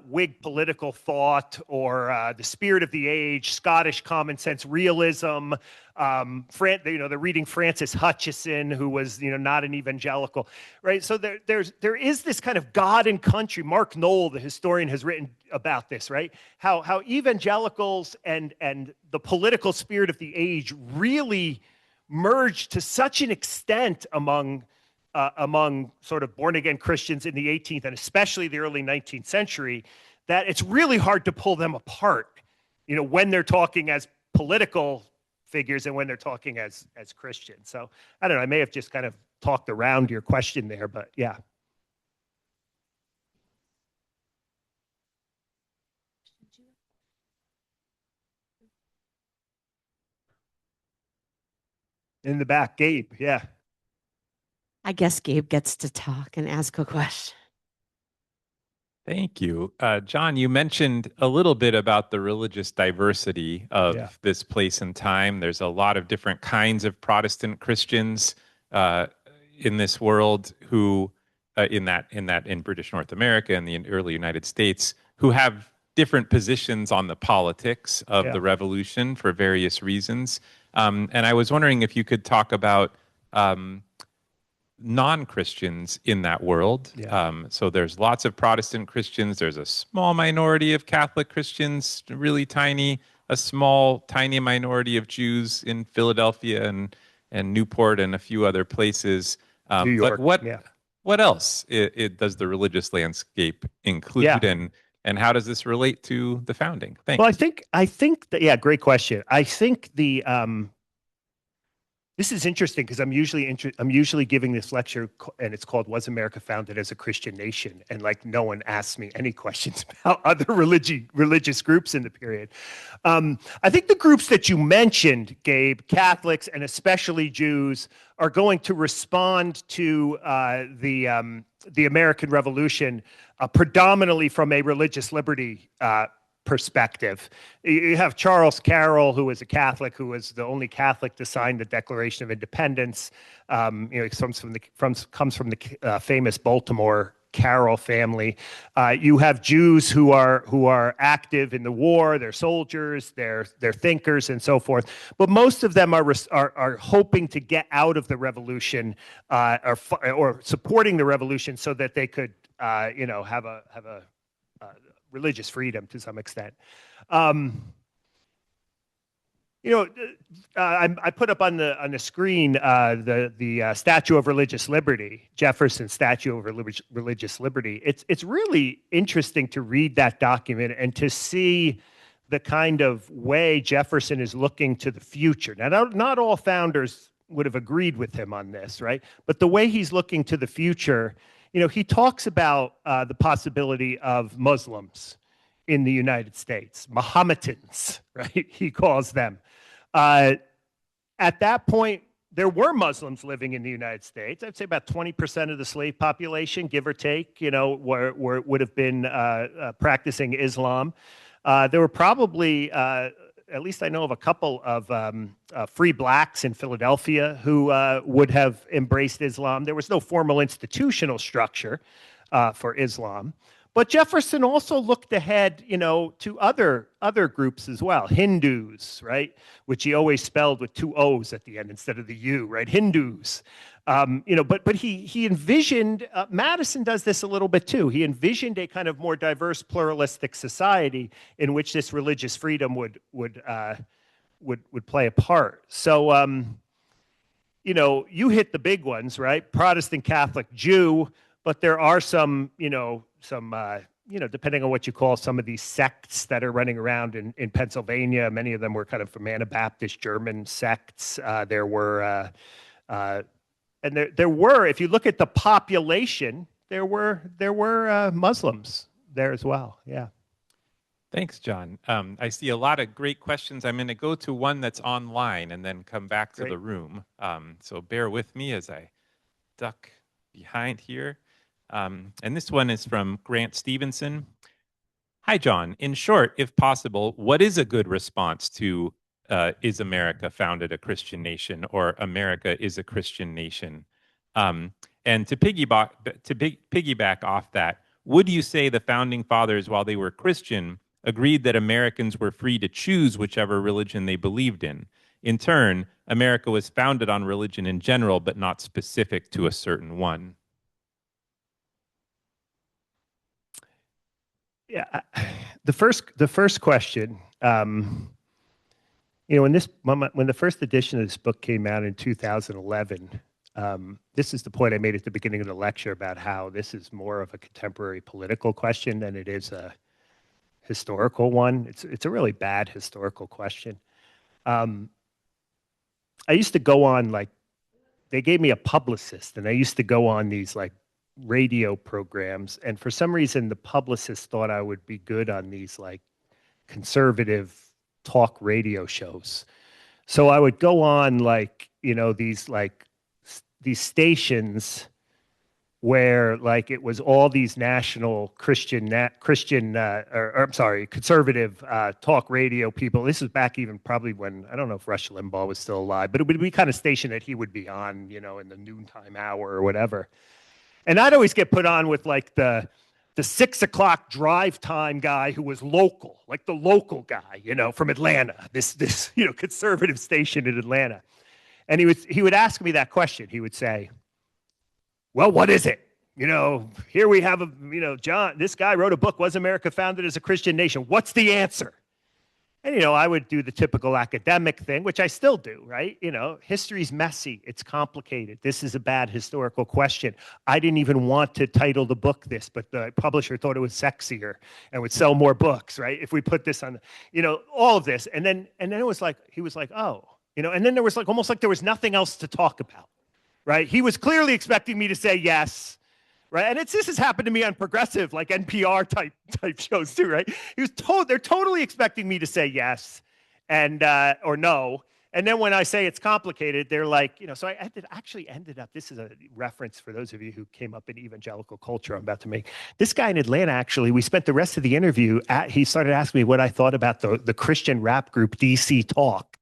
Whig political thought or the spirit of the age, Scottish common sense realism. They're reading Francis Hutcheson, who was, you know, not an evangelical, right? So there is this kind of God and country. Mark Knoll, the historian, has written about this, right? How evangelicals and the political spirit of the age really merged to such an extent among sort of born-again Christians in the 18th and especially the early 19th century, that it's really hard to pull them apart, you know, when they're talking as political figures and when they're talking as Christians. So I don't know, I may have just kind of talked around your question there, but yeah. In the back, Gabe, yeah. I guess Gabe gets to talk and ask a question. Thank you. John, you mentioned a little bit about the religious diversity of this place and time. There's a lot of different kinds of Protestant Christians in this world who, in British North America and the early United States, who have different positions on the politics of the revolution for various reasons. And I was wondering if you could talk about non-Christians in that world. So there's lots of Protestant Christians. There's a small minority of Catholic Christians, really tiny, a small, tiny minority of Jews in Philadelphia and Newport and a few other places. New York, but what else does the religious landscape include, and how does this relate to the founding? Thanks. Well, I think that, great question. I think this is interesting because I'm usually giving this lecture and it's called "Was America Founded as a Christian Nation?" And like no one asks me any questions about other religious groups in the period. I think the groups that you mentioned, Gabe, Catholics and especially Jews, are going to respond to the American Revolution predominantly from a religious liberty perspective. You have Charles Carroll, who was a Catholic, who was the only Catholic to sign the Declaration of Independence. He comes from the famous Baltimore Carroll family. You have Jews who are active in the war. They're soldiers. They're thinkers and so forth. But most of them are hoping to get out of the revolution or supporting the revolution so that they could have a religious freedom to some extent. I put up on the screen the Statue of Religious Liberty, Jefferson's Statue of Religious Liberty. It's really interesting to read that document and to see the kind of way Jefferson is looking to the future. Now, not all founders would have agreed with him on this, right? But the way he's looking to the future, he talks about the possibility of Muslims in the United States, Mohammedans, right? He calls them. At that point, there were Muslims living in the United States. I'd say about 20% of the slave population, give or take, would have been practicing Islam. There were probably, at least I know of a couple of free blacks in Philadelphia who would have embraced Islam. There was no formal institutional structure for Islam. But Jefferson also looked ahead, to other groups as well, Hindus, right, which he always spelled with two O's at the end instead of the U, right, Hindus. But he envisioned, Madison does this a little bit too. He envisioned a kind of more diverse, pluralistic society in which this religious freedom would play a part. So, you hit the big ones, right? Protestant, Catholic, Jew, but there are some depending on what you call some of these sects that are running around in Pennsylvania. Many of them were kind of from Anabaptist German sects. There were, if you look at the population, there were Muslims there as well. Yeah. Thanks, John. I see a lot of great questions. I'm going to go to one that's online and then come back to Great. the room. So bear with me as I duck behind here. And this one is from Grant Stevenson. Hi, John. In short, if possible, what is a good response to is America founded a Christian nation or America is a Christian nation? And to piggyback off that, would you say the founding fathers, while they were Christian, agreed that Americans were free to choose whichever religion they believed in? In turn, America was founded on religion in general, but not specific to a certain one. Yeah, the first question, when the first edition of this book came out in 2011, this is the point I made at the beginning of the lecture about how this is more of a contemporary political question than it is a historical one. It's a really bad historical question. I used to go on, like, they gave me a publicist, and I used to go on these like radio programs, and for some reason the publicist thought I would be good on these like conservative talk radio shows. So I would go on like, these stations where like it was all these national conservative talk radio people. This is back even probably when, I don't know if Rush Limbaugh was still alive, but it would be kind of station that he would be on, in the noontime hour or whatever. And I'd always get put on with like the 6 o'clock drive time guy who was local, like the local guy, from Atlanta, this conservative station in Atlanta. And he would ask me that question. He would say, well, what is it? Here we have John, this guy wrote a book, Was America Founded as a Christian Nation? What's the answer? And, I would do the typical academic thing, which I still do, right? History's messy. It's complicated. This is a bad historical question. I didn't even want to title the book this, but the publisher thought it was sexier and would sell more books, right? If we put this on, all of this. And then it was like, he was like, oh, and then there was like, almost like there was nothing else to talk about, right? He was clearly expecting me to say yes. Right, and this has happened to me on progressive, like NPR type shows too, right? They're totally expecting me to say yes, and or no, and then when I say it's complicated, they're like, So I actually ended up. This is a reference for those of you who came up in evangelical culture. I'm about to make this guy in Atlanta. Actually, we spent the rest of the interview. He started asking me what I thought about the Christian rap group DC Talk.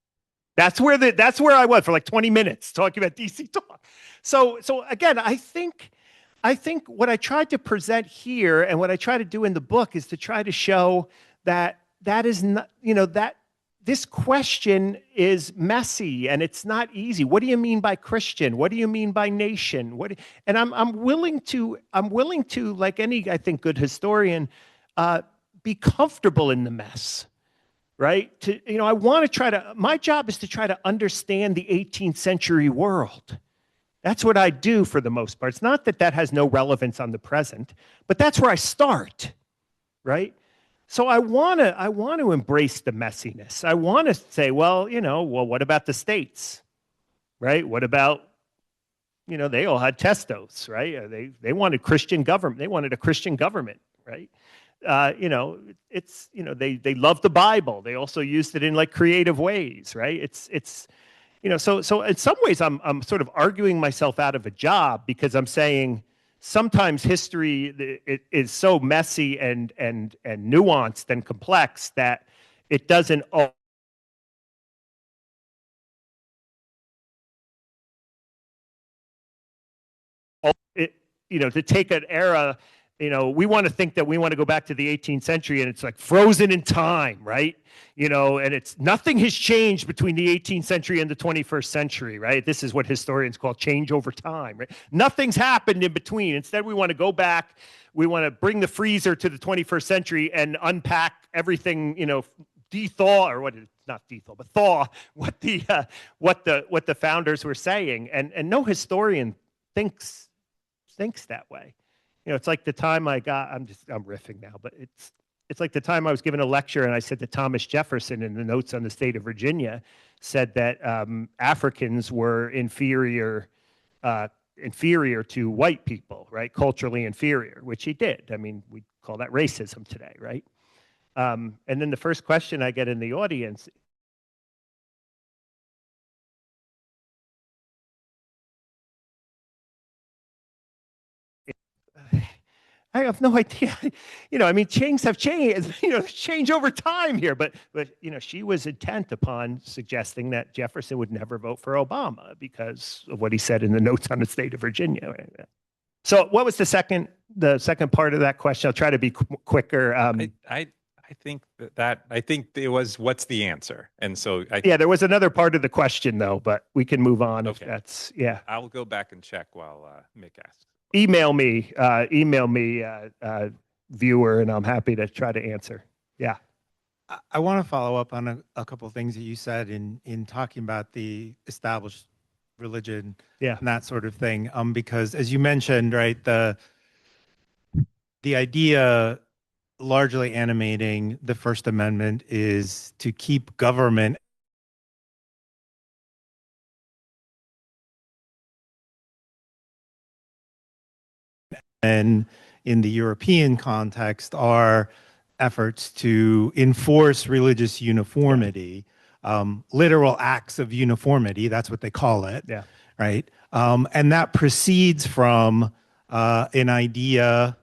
That's where I was for like 20 minutes talking about DC Talk. So again, I think what I tried to present here and what I try to do in the book is to try to show that is not, that this question is messy and it's not easy. What do you mean by Christian? What do you mean by nation? And I'm willing to, like any, I think, good historian, be comfortable in the mess, right? I want to my job is to try to understand the 18th century world. That's what I do for the most part. It's not that has no relevance on the present, but that's where I start, right? So I want to embrace the messiness. I want to say, well, what about the states, right? What about, they all had testos, right? They wanted Christian government. They wanted a Christian government, right? They loved the Bible. They also used it in like creative ways, right? So in some ways, I'm sort of arguing myself out of a job because I'm saying sometimes history is so messy and nuanced and complex that it doesn't. To take an era. We want to think that we want to go back to the 18th century and it's like frozen in time, right? And nothing has changed between the 18th century and the 21st century, right? This is what historians call change over time, right? Nothing's happened in between. Instead, we want to go back. We want to bring the freezer to the 21st century and unpack everything, de-thaw, or not de-thaw, but thaw what the founders were saying. And no historian thinks that way. It's like the time I'm riffing now, but it's like the time I was giving a lecture and I said that Thomas Jefferson in the Notes on the State of Virginia said that Africans were inferior to white people, right? Culturally inferior, which he did. I mean, we call that racism today, right? And then the first question I get in the audience, I have no idea. I mean, things have changed, change over time here. But she was intent upon suggesting that Jefferson would never vote for Obama because of what he said in the notes on the state of Virginia. So what was the second part of that question? I'll try to be quicker. I think I think it was, what's the answer? And so yeah, there was another part of the question though, but we can move on if that's, yeah. I'll go back and check while Mick asks. Email me, viewer, and I'm happy to try to answer. Yeah. I want to follow up on a couple of things that you said in talking about the established religion, yeah, and that sort of thing. Because as you mentioned, right, the idea largely animating the First Amendment is to keep government and in the European context are efforts to enforce religious uniformity, literal acts of uniformity, that's what they call it, yeah, right? And that proceeds from an idea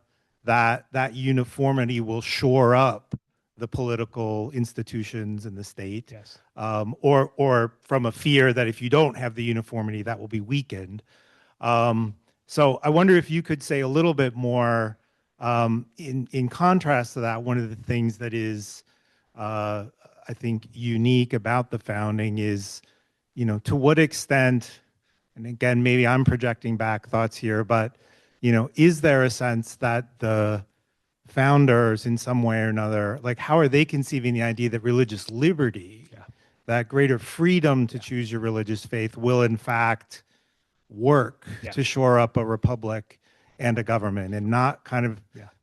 that uniformity will shore up the political institutions in the state, yes, or from a fear that if you don't have the uniformity, that will be weakened. So I wonder if you could say a little bit more in contrast to that. One of the things that is, I think, unique about the founding is, to what extent, and again, maybe I'm projecting back thoughts here, but, is there a sense that the founders in some way or another, like how are they conceiving the idea that religious liberty, that greater freedom to choose your religious faith will in fact work to shore up a republic and a government, and not kind of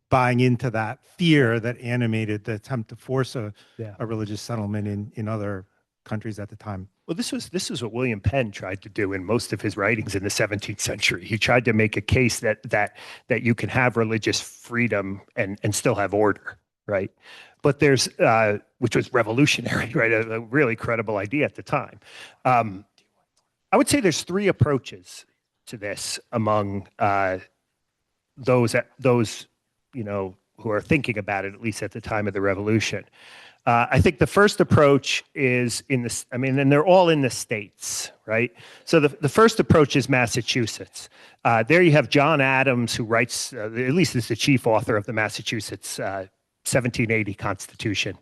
buying into that fear that animated the attempt to force a religious settlement in other countries at the time? Well, this is what William Penn tried to do in most of his writings in the 17th century. He tried to make a case that you can have religious freedom and still have order, right? But there's which was revolutionary, right? A really credible idea at the time. I would say there's three approaches to this among those who are thinking about it, at least at the time of the revolution. I think the first approach is and they're all in the states, right? So the first approach is Massachusetts. There you have John Adams, who writes, at least is the chief author of the Massachusetts 1780 Constitution,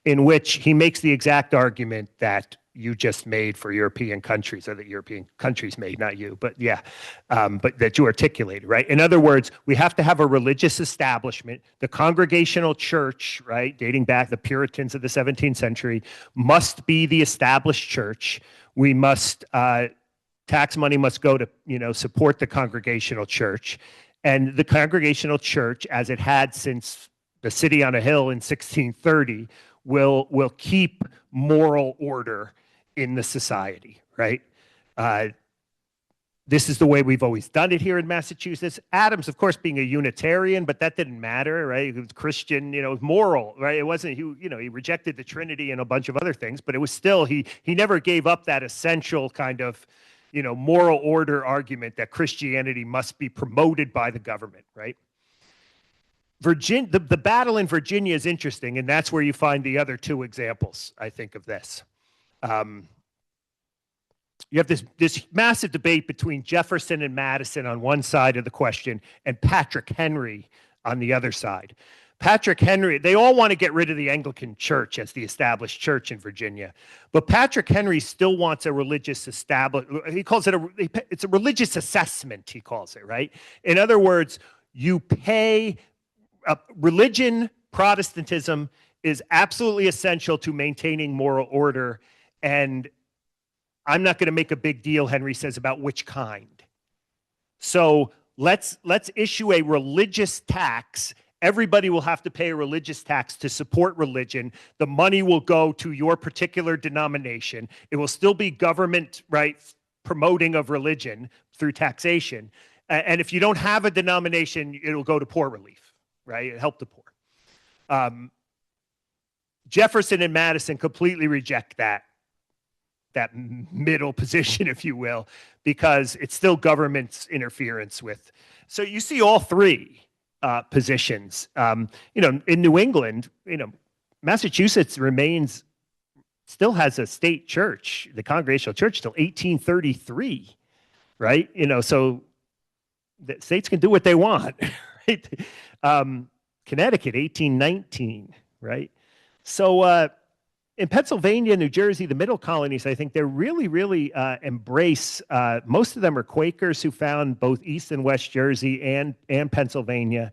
in which he makes the exact argument that you just made for European countries, or that European countries made, not you, but but that you articulated, right? In other words, we have to have a religious establishment. The Congregational Church, right, dating back the Puritans of the 17th century, must be the established church. We must, tax money must go to, support the Congregational Church. And the Congregational Church, as it had since the city on a hill in 1630, will keep moral order in the society, right? This is the way we've always done it here in Massachusetts. Adams, of course, being a Unitarian, but that didn't matter, right? He was Christian, moral, right? It wasn't, he rejected the Trinity and a bunch of other things, but it was still, he never gave up that essential kind of, moral order argument that Christianity must be promoted by the government, right? The battle in Virginia is interesting, and that's where you find the other two examples, I think, of this. You have this massive debate between Jefferson and Madison on one side of the question and Patrick Henry on the other side. Patrick Henry, they all want to get rid of the Anglican Church as the established church in Virginia. But Patrick Henry still wants a religious he calls it it's a religious assessment, he calls it, right? In other words, you pay religion, Protestantism is absolutely essential to maintaining moral order. And I'm not going to make a big deal, Henry says, about which kind. So let's issue a religious tax. Everybody will have to pay a religious tax to support religion. The money will go to your particular denomination. It will still be government, right, promoting of religion through taxation. And if you don't have a denomination, it'll go to poor relief, right? Help the poor. Jefferson and Madison completely reject that middle position, if you will, because it's still government's interference with. So you see all three positions. In New England, Massachusetts still has a state church, the Congregational Church, till 1833, right? So the states can do what they want, right? Connecticut, 1819, right? So in Pennsylvania, New Jersey, the middle colonies, I think they're really embrace. Most of them are Quakers who found both East and West Jersey and Pennsylvania.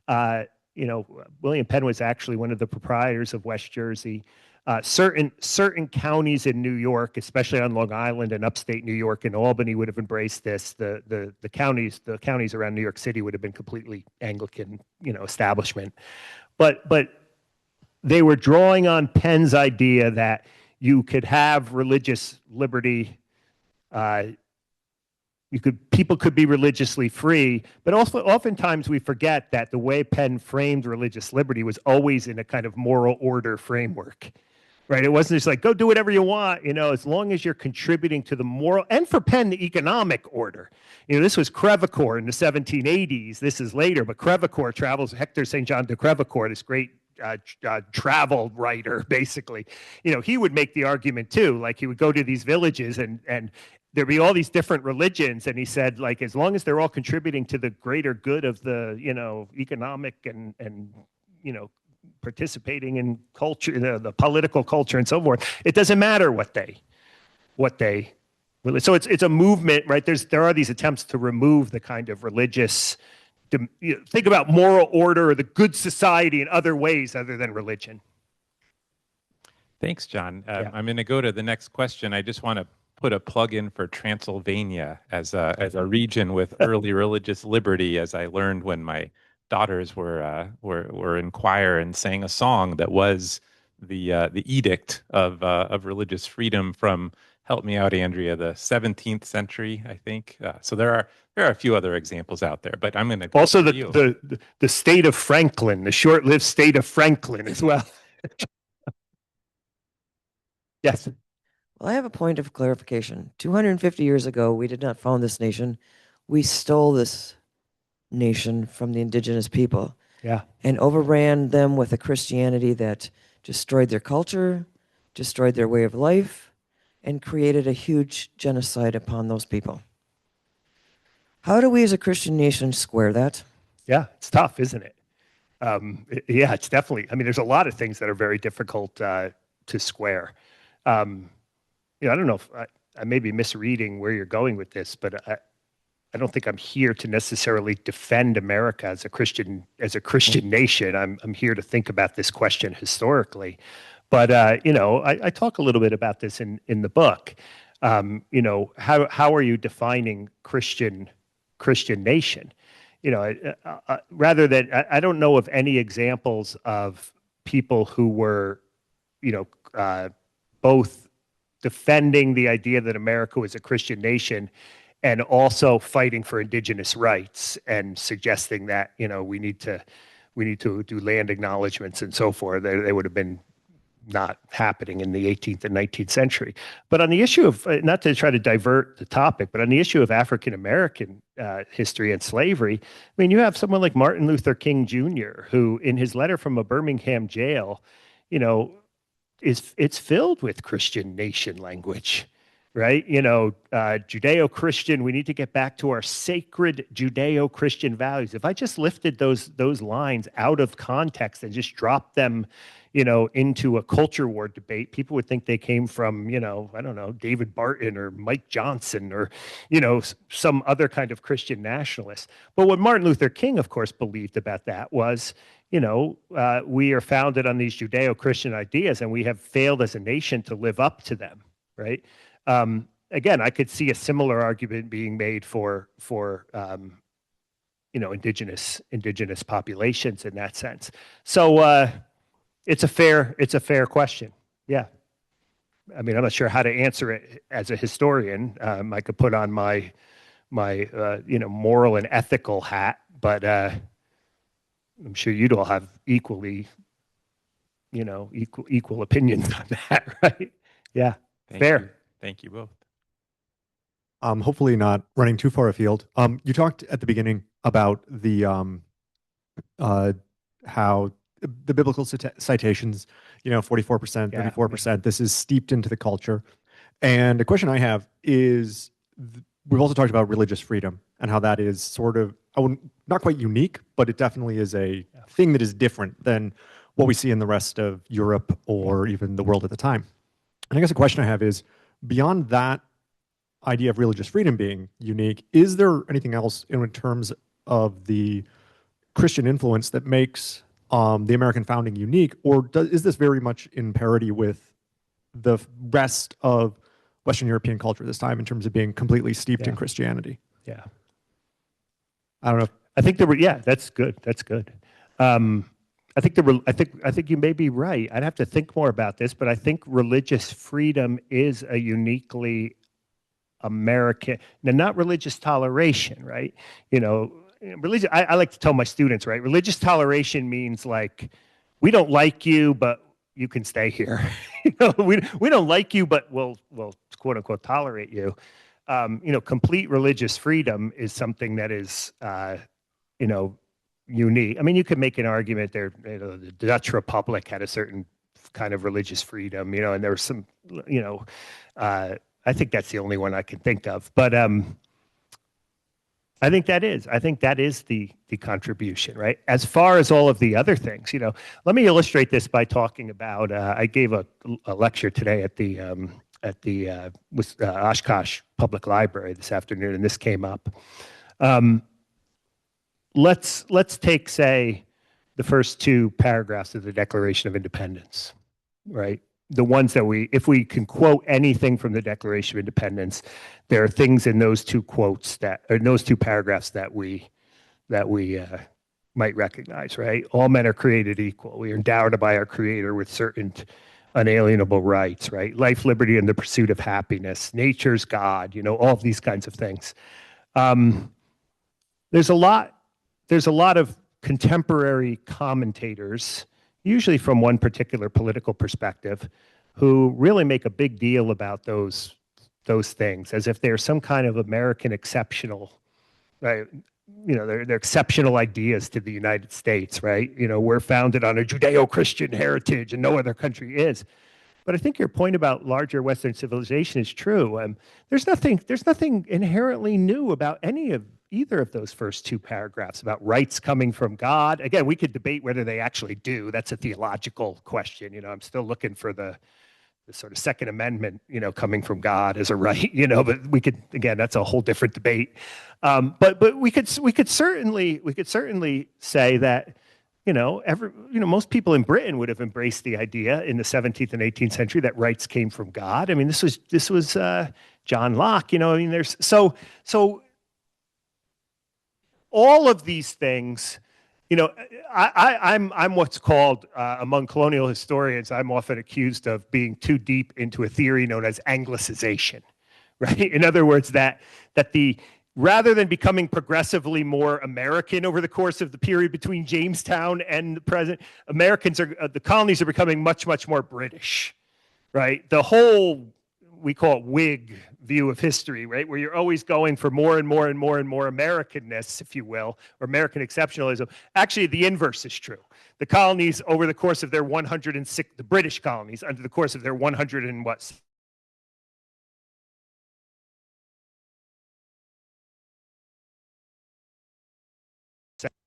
William Penn was actually one of the proprietors of West Jersey. Certain counties in New York, especially on Long Island and upstate New York and Albany, would have embraced this. The counties around New York City would have been completely Anglican, establishment. But they were drawing on Penn's idea that you could have religious liberty. People could be religiously free, but also oftentimes we forget that the way Penn framed religious liberty was always in a kind of moral order framework, right? It wasn't just like, go do whatever you want, as long as you're contributing to the moral, and for Penn, the economic order. This was Crevecoeur in the 1780s. This is later, but Crevecoeur travels, Hector St. John de Crevecoeur, this great travel writer, basically. He would make the argument too, like he would go to these villages and there'd be all these different religions, and he said, like, as long as they're all contributing to the greater good of the, economic and participating in culture, the political culture and so forth, it doesn't matter what they. So it's a movement, right? There are these attempts to remove the kind of religious. Think about moral order or the good society in other ways other than religion. Thanks, John. Yeah. I'm going to go to the next question. I just want to put a plug in for Transylvania as a region with early religious liberty, as I learned when my daughters were in choir and sang a song that was the edict of religious freedom from, help me out, Andrea, the 17th century, I think. So there are a few other examples out there, but I'm going to also the state of Franklin, the short-lived state of Franklin as well. Yes. Well, I have a point of clarification. 250 years ago, we did not found this nation. We stole this nation from the indigenous people. Yeah. And overran them with a Christianity that destroyed their culture, destroyed their way of life, and created a huge genocide upon those people. How do we as a Christian nation square that? Yeah, it's tough, isn't it? Yeah, it's definitely. I mean, there's a lot of things that are very difficult to square. I don't know if I may be misreading where you're going with this, but I don't think I'm here to necessarily defend America as a Christian nation. I'm here to think about this question historically. But I talk a little bit about this in the book. How are you defining Christian nation? Rather than I don't know of any examples of people who were, both defending the idea that America was a Christian nation and also fighting for indigenous rights and suggesting that, we need to do land acknowledgements and so forth. They would have been not happening in the 18th and 19th century. But on the issue of, not to try to divert the topic, but on the issue of African-American history and slavery, I mean, you have someone like Martin Luther King Jr., who in his letter from a Birmingham jail, it's filled with Christian nation language, right? Judeo-Christian, we need to get back to our sacred Judeo-Christian values. If I just lifted those lines out of context and just dropped them, into a culture war debate, people would think they came from, I don't know, David Barton or Mike Johnson or, some other kind of Christian nationalist. But what Martin Luther King, of course, believed about that was, we are founded on these Judeo-Christian ideas and we have failed as a nation to live up to them, right? Again, I could see a similar argument being made for indigenous populations in that sense. So it's a fair question. Yeah. I mean, I'm not sure how to answer it as a historian. I could put on my moral and ethical hat, but I'm sure you'd all have equally equal opinions on that, right? Yeah, Thank fair. you. Thank you both. Hopefully not running too far afield. You talked at the beginning about the how the biblical citations, 44%, Yeah. 34%. This is steeped into the culture. And the question I have is, we've also talked about religious freedom and how that is sort of, not quite unique, but it definitely is a thing that is different than what we see in the rest of Europe or even the world at the time. And I guess the question I have is, beyond that idea of religious freedom being unique, is there anything else in terms of the Christian influence that makes the American founding unique, or is this very much in parity with the rest of Western European culture this time in terms of being completely steeped in Christianity? Yeah. I don't know. I think that's good. That's good. I think you may be right. I'd have to think more about this, but I think religious freedom is a uniquely American, now not religious toleration, right? Religion. I like to tell my students, right? Religious toleration means like, we don't like you, but you can stay here. We don't like you, but we'll quote unquote tolerate you. Complete religious freedom is something that is, unique. I mean, you could make an argument there. The Dutch Republic had a certain kind of religious freedom, and there was some, I think that's the only one I can think of. But I think that is the contribution, right? As far as all of the other things, let me illustrate this by talking about. I gave a lecture today at the Oshkosh Public Library this afternoon, and this came up. Let's take, say, the first two paragraphs of the Declaration of Independence, right? The ones that if we can quote anything from the Declaration of Independence, there are things in those two quotes in those two paragraphs that we might recognize, right? All men are created equal. We are endowed by our Creator with certain unalienable rights, right? Life, liberty, and the pursuit of happiness. Nature's God, all of these kinds of things. There's a lot of contemporary commentators, usually from one particular political perspective, who really make a big deal about those things as if they're some kind of American exceptional, right? They're exceptional ideas to the United States, right? We're founded on a Judeo-Christian heritage and no other country is. But I think your point about larger Western civilization is true. There's nothing inherently new about either of those first two paragraphs about rights coming from God. Again, we could debate whether they actually do. That's a theological question. I'm still looking for the sort of Second Amendment, coming from God as a right. But we could, again, that's a whole different debate. But we could certainly say that most people in Britain would have embraced the idea in the 17th and 18th century that rights came from God. I mean, this was John Locke. There's so all of these things. I'm what's called among colonial historians, I'm often accused of being too deep into a theory known as Anglicization, right? In other words, that rather than becoming progressively more American over the course of the period between Jamestown and the present, the colonies are becoming much, much more British, right? The whole, we call it Whig view of history, right? Where you're always going for more and more and more and more Americanness, if you will, or American exceptionalism. Actually, the inverse is true. The colonies over the course of their 106, the British colonies, under the course of their 100 and what,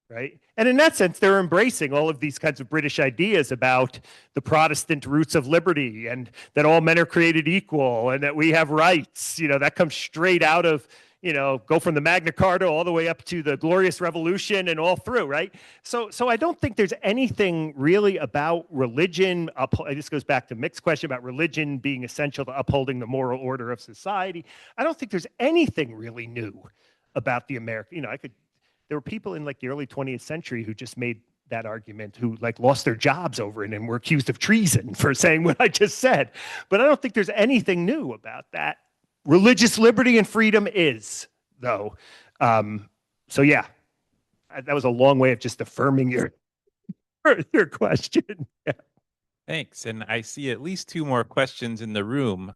right? And in that sense, they're embracing all of these kinds of British ideas about the Protestant roots of liberty and that all men are created equal and that we have rights. That comes straight out of, go from the Magna Carta all the way up to the Glorious Revolution and all through, right? So I don't think there's anything really about religion. This goes back to Mick's question about religion being essential to upholding the moral order of society. I don't think there's anything really new about the American, there were people in like the early 20th century who just made that argument, who like lost their jobs over it and were accused of treason for saying what I just said. But I don't think there's anything new about that. Religious liberty and freedom is, though. So yeah, that was a long way of just affirming your question. Yeah. Thanks. And I see at least two more questions in the room.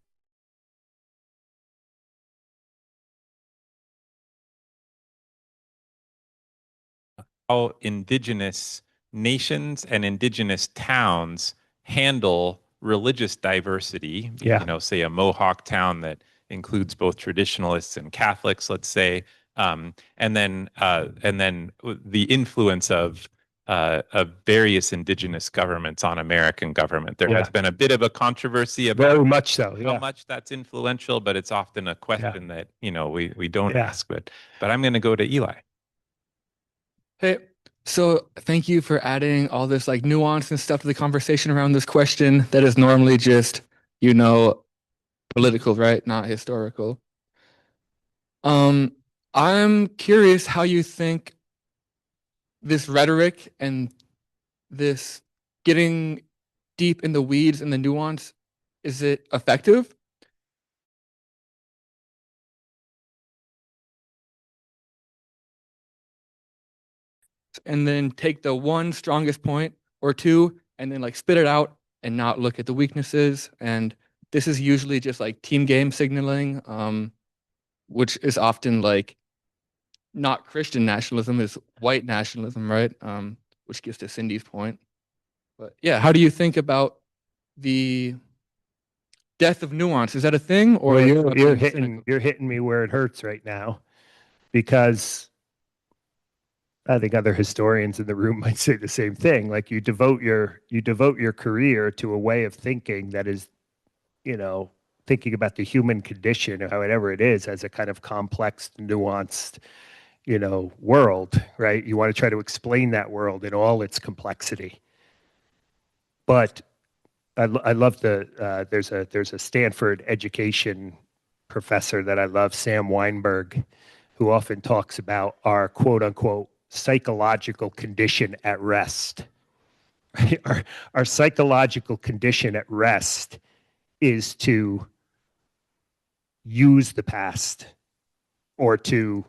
How indigenous nations and indigenous towns handle religious diversity. Yeah. You know, say a Mohawk town that includes both traditionalists and Catholics, let's say, and then the influence of various indigenous governments on American government. There has Yeah. been a bit of a controversy about Very much so. how Yeah. much that's influential, but it's often a question that, you know, we don't Yeah. ask. But I'm going to go to Eli. Hey, so thank you for adding all this like nuance and stuff to the conversation around this question that is normally just, you know, political, right? Not historical. I'm curious how you think this rhetoric and this getting deep in the weeds and the nuance, is it effective? And then take the one strongest point or two and then like spit it out and not look at the weaknesses. And this is usually just like team game signaling, which is often like not Christian nationalism, is white nationalism, right? Which gets to Cindy's point. But yeah, how do you think about the death of nuance? Is that a thing, or Well, are you're you cynical? hitting me where it hurts right now, because I think other historians in the room might say the same thing. Like, you devote your career to a way of thinking that is, you know, thinking about the human condition or however it is as a kind of complex, nuanced, you know, world, right? You want to try to explain that world in all its complexity. But I love there's a Stanford education professor that I love, Sam Weinberg, who often talks about our quote unquote psychological condition at rest. Right? Our psychological condition at rest is to use the past, or to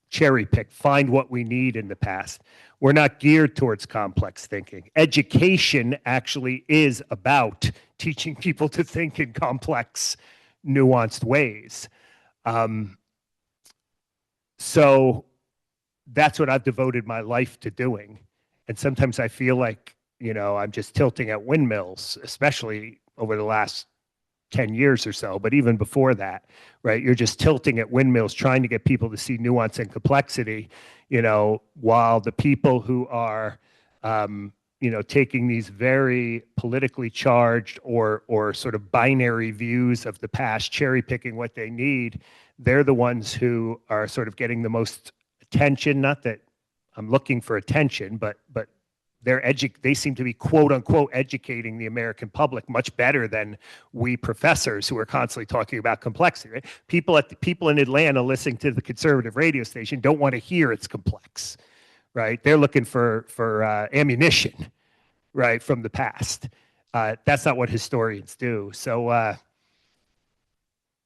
cherry pick, find what we need in the past. We're not geared towards complex thinking. Education actually is about teaching people to think in complex, nuanced ways. So that's what I've devoted my life to doing. And sometimes I feel like, you know, I'm just tilting at windmills, especially over the last 10 years or so, but even before that, right? You're just tilting at windmills, trying to get people to see nuance and complexity, you know, while the people who are, you know, taking these very politically charged or sort of binary views of the past, cherry picking what they need, they're the ones who are sort of getting the most attention. Not that I'm looking for attention, but they seem to be quote unquote educating the American public much better than we professors who are constantly talking about complexity. Right? People in Atlanta listening to the conservative radio station don't want to hear it's complex, right? They're looking for ammunition, right, from the past. That's not what historians do. So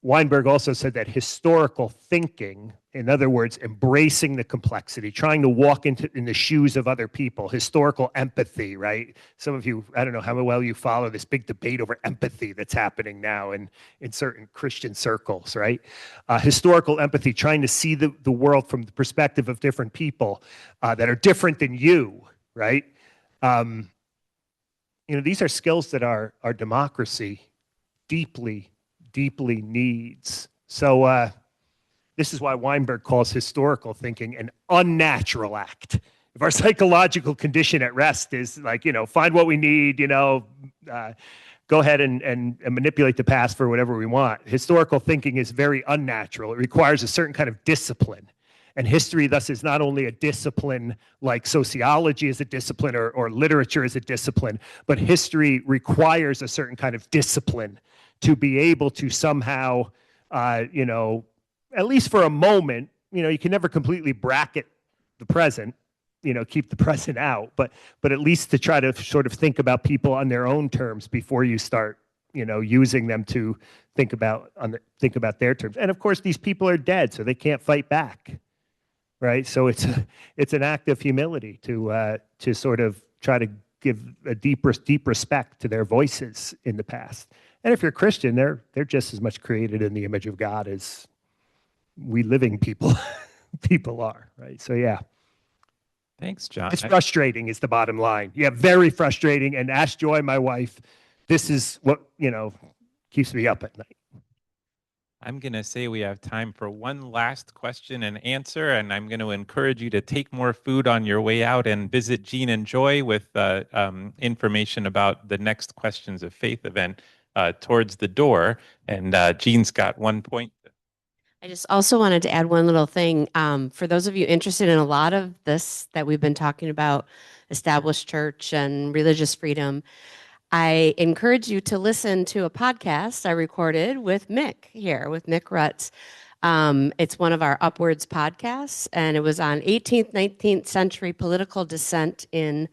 Weinberg also said that historical thinking, in other words, embracing the complexity, trying to walk in the shoes of other people, historical empathy, right? Some of you, I don't know how well you follow this big debate over empathy that's happening now in certain Christian circles, right? Historical empathy, trying to see the world from the perspective of different people that are different than you, right? You know, these are skills that our democracy deeply needs. So this is why Weinberg calls historical thinking an unnatural act. If our psychological condition at rest is like, you know, find what we need, you know, go ahead and manipulate the past for whatever we want. Historical thinking is very unnatural. It requires a certain kind of discipline. And history, thus, is not only a discipline like sociology is a discipline or literature is a discipline, but history requires a certain kind of discipline to be able to somehow, you know, at least for a moment, you know, you can never completely bracket the present, you know, keep the present out, but at least to try to sort of think about people on their own terms before you start, you know, using them to think about their terms. And of course, these people are dead, so they can't fight back, right? So it's an act of humility to sort of try to a deep respect to their voices in the past. And if you're Christian, they're just as much created in the image of God as we living people people are, right? So yeah. Thanks, John. It's frustrating is the bottom line. Yeah, very frustrating. And ask Joy, my wife, this is what, keeps me up at night. I'm going to say we have time for one last question and answer, and I'm going to encourage you to take more food on your way out and visit Gene and Joy with information about the next Questions of Faith event towards the door. And Gene's got 1 point. I just also wanted to add one little thing. For those of you interested in a lot of this that we've been talking about, established church and religious freedom, I encourage you to listen to a podcast I recorded with Mick here, with Mick Rutz. It's one of our Upwards podcasts, and it was on 18th, 19th century political dissent in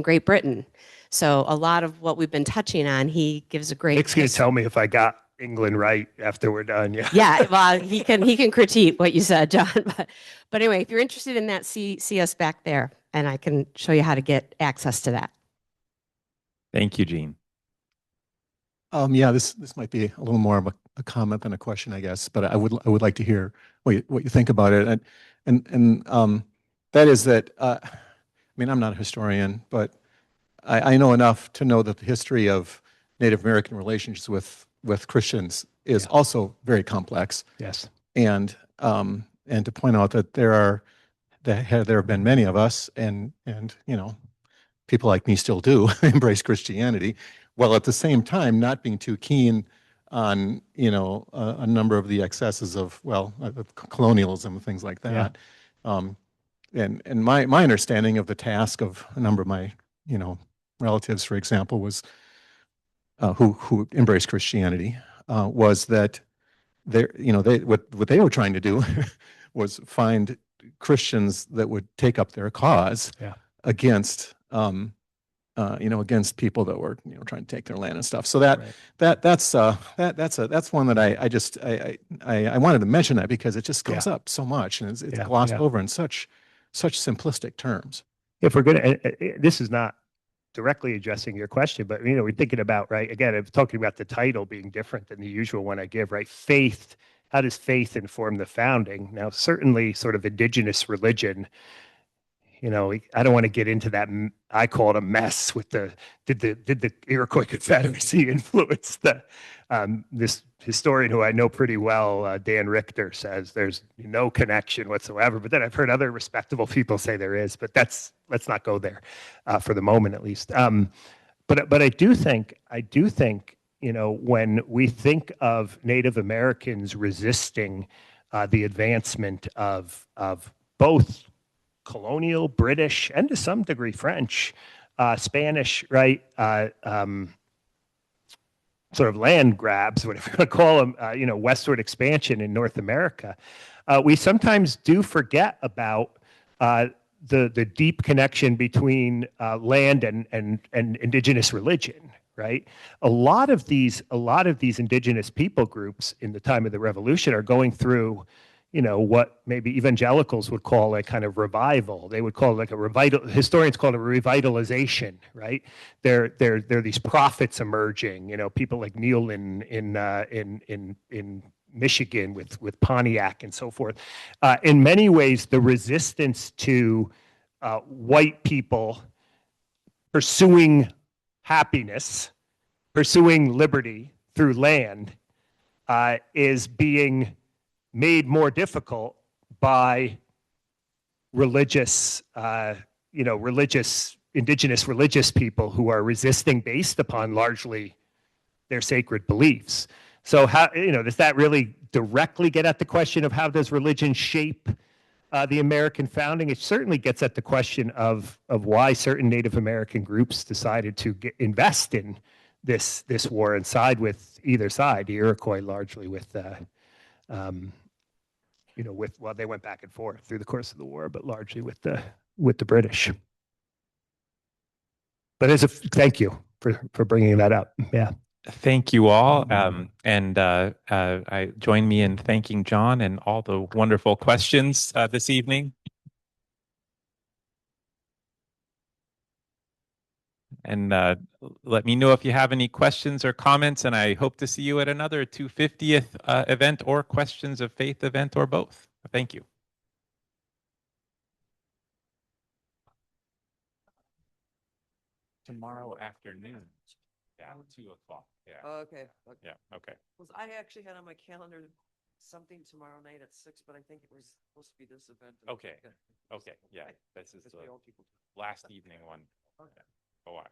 Great Britain. So a lot of what we've been touching on, he gives a great. Mick's going to tell me if I got England right after we're done. Yeah. Yeah. Well, he can critique what you said, John. But anyway, if you're interested in that, see us back there, and I can show you how to get access to that. Thank you, Gene. Yeah, this might be a little more of a comment than a question, I guess, but I would like to hear what you think about it, and that is that I mean, I'm not a historian, but I know enough to know that the history of Native American relations with Christians is also very complex. Yes, and to point out that there have been many of us, and people like me still do embrace Christianity, while at the same time not being too keen on a number of the excesses of colonialism and things like that. And my understanding of the task of a number of my relatives, for example, was who embraced Christianity, was that what they were trying to do was find Christians that would take up their cause against against people that were trying to take their land and stuff. So that's one that I wanted to mention that because it just comes up so much, and it's glossed over in such simplistic terms. If we're gonna, this is not directly addressing your question, but we're thinking about, right, again, I'm talking about the title being different than the usual one I give, right? Faith. How does faith inform the founding? Now, certainly, sort of indigenous religion. I don't want to get into that. I call it a mess with did the Iroquois Confederacy influence this historian who I know pretty well, Dan Richter, says there's no connection whatsoever. But then I've heard other respectable people say there is. But let's not go there for the moment, at least. But I do think when we think of Native Americans resisting the advancement of both colonial, British, and to some degree French, Spanish, right? Sort of land grabs, whatever you want to call them, westward expansion in North America. We sometimes do forget about the deep connection between land and indigenous religion, right? A lot of these indigenous people groups in the time of the Revolution are going through what maybe evangelicals would call a kind of revival. They would call it like historians call it a revitalization, right? There are these prophets emerging, people like Neil in Michigan with Pontiac and so forth. In many ways, the resistance to white people pursuing happiness, pursuing liberty through land is being made more difficult by religious, indigenous religious people who are resisting based upon largely their sacred beliefs. So how, does that really directly get at the question of how does religion shape the American founding? It certainly gets at the question of why certain Native American groups decided to invest in this war and side with either side, the Iroquois largely with they went back and forth through the course of the war, but largely with the British. But thank you for bringing that up. Yeah. Thank you all, and I join me in thanking John and all the wonderful questions this evening. And let me know if you have any questions or comments. And I hope to see you at another 250th event or Questions of Faith event or both. Thank you. Tomorrow afternoon. Yeah, 2 o'clock. Yeah. Okay. Yeah. Okay. Because I actually had on my calendar something tomorrow night at 6, but I think it was supposed to be this event. Okay. Okay. Yeah. This is the last evening one. For a while.